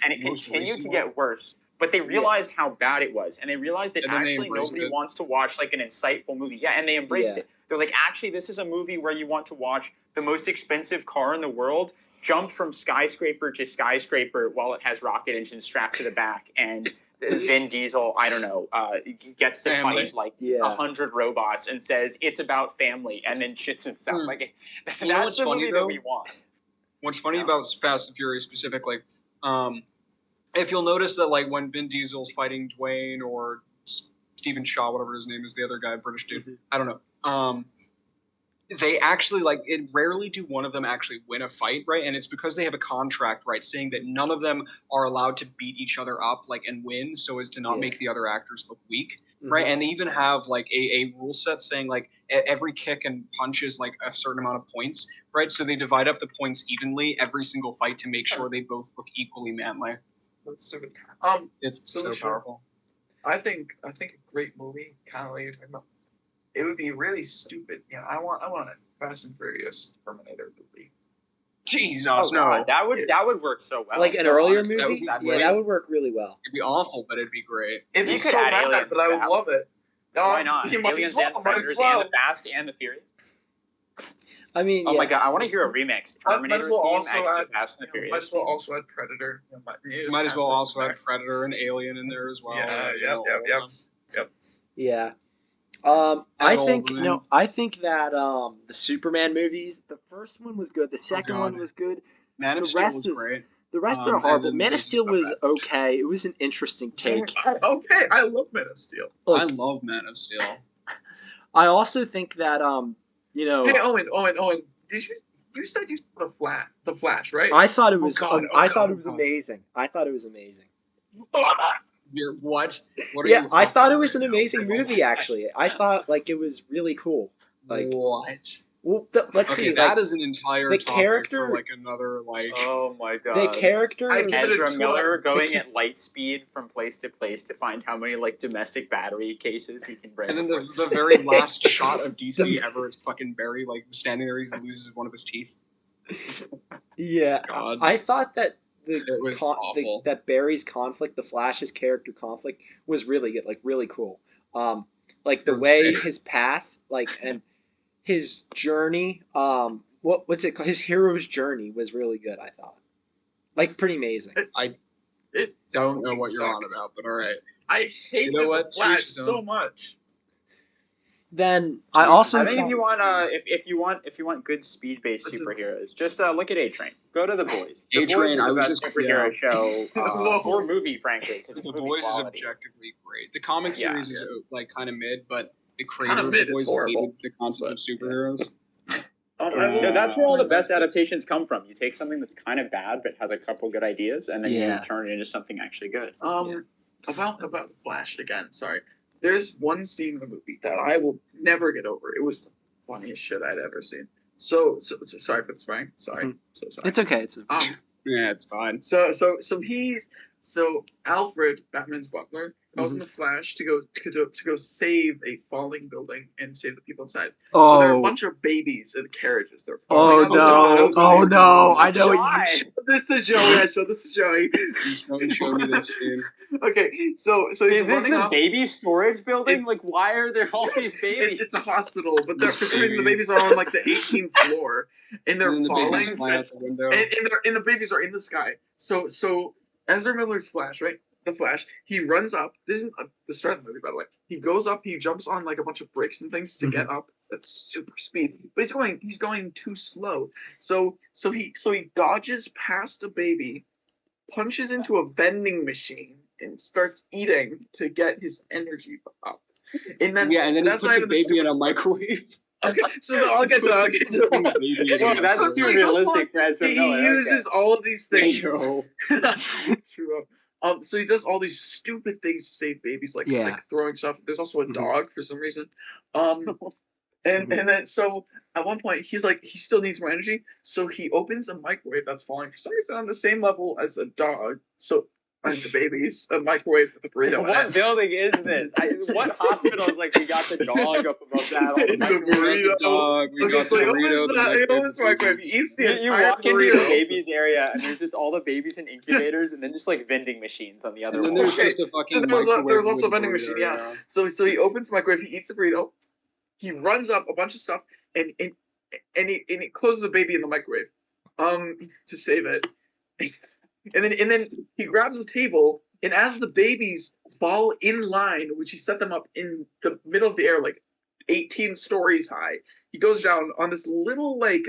and it most continued recent to one. get worse. But they realized how bad it was, and they realized that And then they actually embraced nobody it. wants to watch like an insightful movie. Yeah, and they embraced Yeah. it. They're like, actually, this is a movie where you want to watch the most expensive car in the world jump from skyscraper to skyscraper while it has rocket engines strapped to the back, and Vin Diesel, I don't know, gets to Family. fight like Yeah. 100 robots and says it's about family, and then shits himself. Hmm. Like that's You know what's the funny, movie though? that we want. What's funny Yeah. about Fast and Furious specifically, if you'll notice that like when Vin Diesel's fighting Dwayne or Stephen Shaw, whatever his name is, the other guy, British dude, Mhm. I don't know. They actually it rarely do one of them actually win a fight, right? And it's because they have a contract, right, saying that none of them are allowed to beat each other up and win, so as to not Yeah. make the other actors look weak. right? And they even have like a rule set saying like every kick and punch is like a certain amount of points, right? So they divide up the points evenly every single fight to make sure they both look equally manly. That's stupid. It's so Solution. powerful. I think a great movie, kind of like you're talking about. It would be really stupid. Yeah, I want a Fast and Furious Terminator movie. Jesus, Oh no. god, that would work so well. Like an So earlier honestly, movie? be Yeah, great. that would work really well. It'd be awful, but it'd be great. It'd be You could so add bad, aliens but I would to that. love it. Why not? You might Aliens as well, and might as Predators well. and the Fast and the Furious. I mean, Oh yeah. my god, I want to hear a remix. Might Terminator as well theme, also extra add. Fast and the Furious. Might as well also add Predator. Might as well also add Predator and Alien in there as well. Yeah, yep. Yeah. Add I all think of them in. I think that the Superman movies, the first one was good, the second one God. was good. Man of The Steel rest was is- great. The rest And are horrible. then Man of there's Steel stuff was that- okay. It was an interesting take. Okay, I love Man of Steel. Look, I love Man of Steel. I also think that you know, Hey, Owen, did you said you saw the Flash, right? I thought it was God, I oh thought God, it was oh God. amazing. I thought it was amazing. You're what? What are Yeah, you I thought it talking was an right now? amazing movie actually. I thought like it was really cool. Like What? well, let's Okay, see. that like, is an entire the topic character- for like another like. Oh my god. the character I is- give it a Ezra 2 Miller out- going at light speed from place to place to find how many like domestic battery cases he can bring. And then before the very last shot of DC The- ever is fucking Barry like standing there. He loses one of his teeth. Yeah, God. I thought that It was awful. that Barry's conflict, the Flash's character conflict, was really good, like really cool. Like the It was way great. his path, like and his journey, what's it called? His hero's journey was really good. I thought, like pretty amazing. It Don't know what you're on sucked. about, but all right. I hate You know the what? Flash Seriously, so don't. much. Then I also I think thought, if you want good speed based Listen. superheroes, just look at A Train. Go to The Boys. The A-Train, Boys is I the was best just- superhero yeah. show Whoa. or movie, frankly, because The it's movie Boys is quality. objectively great. The comic Yeah, series is like kind of mid, but the creator Kinda of mid The is Boys horrible, hated the concept of superheroes. No, that's where all the best adaptations come from. You take something that's kind of bad but has a couple good ideas, and then Yeah. you turn it into something actually good. About the Flash again. Sorry, there's one scene in the movie that I will never get over. It was the funniest shit I'd ever seen. So sorry for the swearing. Sorry, so sorry. it's okay. It's Yeah, it's fine. So Alfred, Batman's butler, goes in the Flash to go save a falling building and save the people inside. So there are a bunch of babies in carriages. They're falling out of the building. no! I know what Why? you. Show this to Joey. I showed this to Joey. Show me this scene. Okay, so he's Is this running the up. baby storage building? It's- Like, why are there all these babies? It's a hospital, but for some reason the babies are on like the 18th floor, and they're And then the falling. babies fly out the window. And the babies are in the sky. So Ezra Miller's Flash, right? The Flash, he runs up. This isn't the start of the movie, by the way. He goes up. He jumps on like a bunch of bricks and things to get up. That's super speed, but he's going too slow. So he dodges past a baby, punches into a vending machine, and starts eating to get his energy up. And then Yeah, and then he that's puts not a even the baby in a super- microwave. Okay, so I'll get to Fucking baby in a Well, that's microwave. too realistic for Ezra He Miller. uses all of these things. Yo. It's true. So he does all these stupid things to save babies, like Yeah. like throwing stuff. There's also a Mhm. dog for some reason. And then so at one point he's like he still needs more energy, so he opens a microwave that's falling for some reason on the same level as a dog. So and the babies, a microwave with a burrito in What it. building is this? What hospital is like we got the dog up above that? All the It's a microwave- burrito. Dog, we Okay, got so the he burrito, opens the microwave. He eats the You entire walk into your burrito. babies area and there's just all the babies in incubators and then just like vending machines on the other And then wall. there's Okay, just a fucking so there's microwave. also a with vending burrito, machine, yeah. So he opens the microwave, he eats the burrito, he runs up a bunch of stuff, and he closes the baby in the microwave, to save it, and then he grabs a table, and as the babies fall in line, which he set them up in the middle of the air, like 18 stories high, he goes down on this little lake.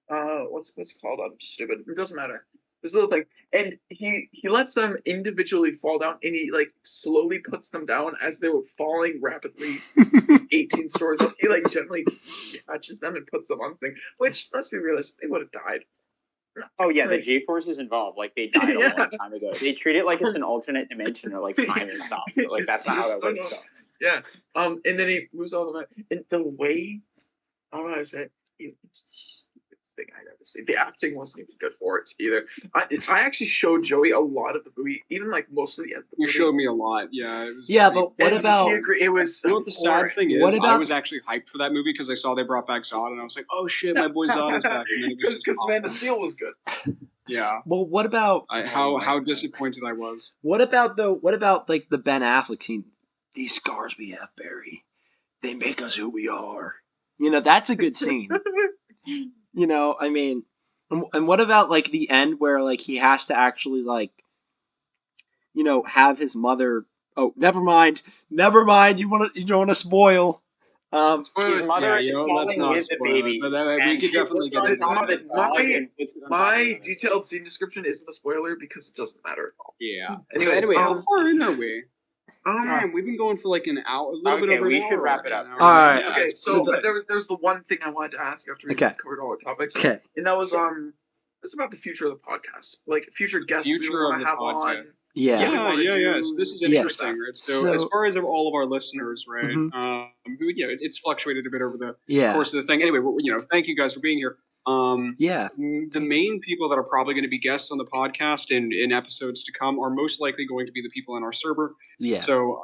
What's it called? I'm stupid. It doesn't matter. This little thing, and he lets them individually fall down, and he like slowly puts them down as they were falling rapidly 18 stories up. He like gently catches them and puts them on the thing. Which, let's be realistic, they would have died. Oh yeah, the Like- G-force is involved. Like they died a Yeah. long time ago. They treat it like it's an alternate dimension or like time and stuff. But, like that's not how that works. Though. Yeah. And then he moves all the way. And the way, I'm gonna say, thing I'd ever seen. The acting wasn't even good for it either. I actually showed Joey a lot of the movie, even like most of the end of the You movie. showed me a lot. Yeah. It was Yeah, pretty- but what And about he agreed, it was You know what the sad boring. thing What is? I about- was actually hyped for that movie because I saw they brought back Zod, and I was like, "Oh shit, my boy Zod is back!" And then it was just Because awful. Man of Steel was good. Yeah. well, what about How disappointed I was. what about like the Ben Affleck scene? These scars we have, Barry, they make us who we are. You know, that's a good scene. You know, I mean, and what about like the end where like he has to actually like, you know, have his mother. Oh, never mind. You don't want to spoil. His mother is let's falling not with the spoil it, baby. but then we and could she definitely puts get it on into top of that. the dog and puts it on top My of it. detailed scene description isn't a spoiler because it doesn't matter at all. Yeah. Anyways, Anyway, how far in are we? Um, Damn, we've been going for like an hour, a little bit Okay, over an we hour. should wrap it right up. now. All right. Yeah, okay, it's so pretty good. there's the one thing I wanted to ask after we Okay. covered all the topics. Okay. And that was it's about the future of the podcast, like future guests we Future want of to the have podcast. on. Yeah. Yeah. So this is Yeah. interesting, right? So, So- as far as all of our listeners, right? Mhm. It's fluctuated a bit over the Yeah. course of the thing. Anyway, thank you guys for being here. Yeah. The main people that are probably going to be guests on the podcast in episodes to come are most likely going to be the people in our server. Yeah. So,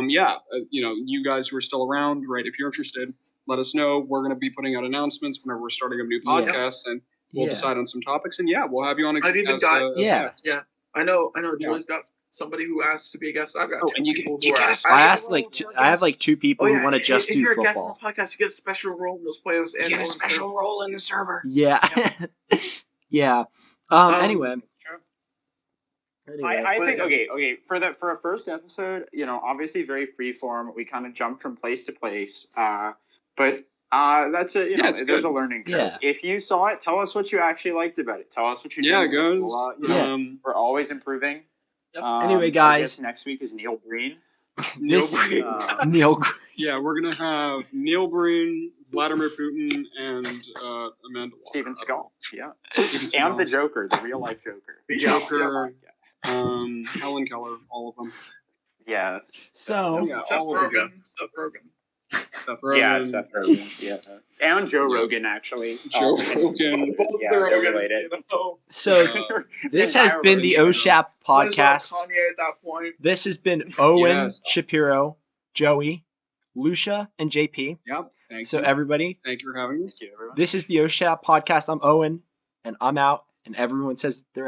you guys who are still around, right? If you're interested, let us know. We're going to be putting out announcements whenever we're starting a new Yeah. podcast, and we'll Yeah. decide on some topics. And we'll have you on. I've even as, got- as Yeah. guests. Yeah, I know. Yeah. Joy's got somebody who asked to be a guest. I've got Oh, two and you people get- you who get are. a I special asked like I have like two people who want to just if do you're a guest football. on the podcast, you get a special role in those playoffs. You And get a on special role in the server. Yeah. Yeah. Anyway. I But- think okay for a first episode, obviously very free form. We kind of jump from place to place, but that's it. It's There's good. a learning curve. Yeah. If you saw it, tell us what you actually liked about it. Tell us what you Yeah, didn't like. guys. We'll, we're always improving. Yep. Anyway, I guys. guess next week is Neil Breen. This Uh, Neil. Yeah, we're gonna have Neil Breen, Vladimir Putin, and Amanda Waller. Steven Seagal. Yeah. Steven And the Seagal. Joker, the real life Joker. The Joker, Helen Keller, all of them. Yeah. So Yeah, Seth all of them. Rogen. Seth Rogen. Seth Rogen, Yeah, Seth Rogen. Yeah. And Joe Rogan, actually. Joe Rogan. Both of Yeah, the they're Rogans, related. so Uh, this has entire been the race. OSHAP Might as well podcast. Kanye at that point. This has been Owen, Yes. Shapiro, Joey, Lucia, and JP. Yep. Thank So you. everybody, Thank you for having me. Thank you, everyone. this is the OSHAP podcast. I'm Owen, and I'm out. And everyone says they're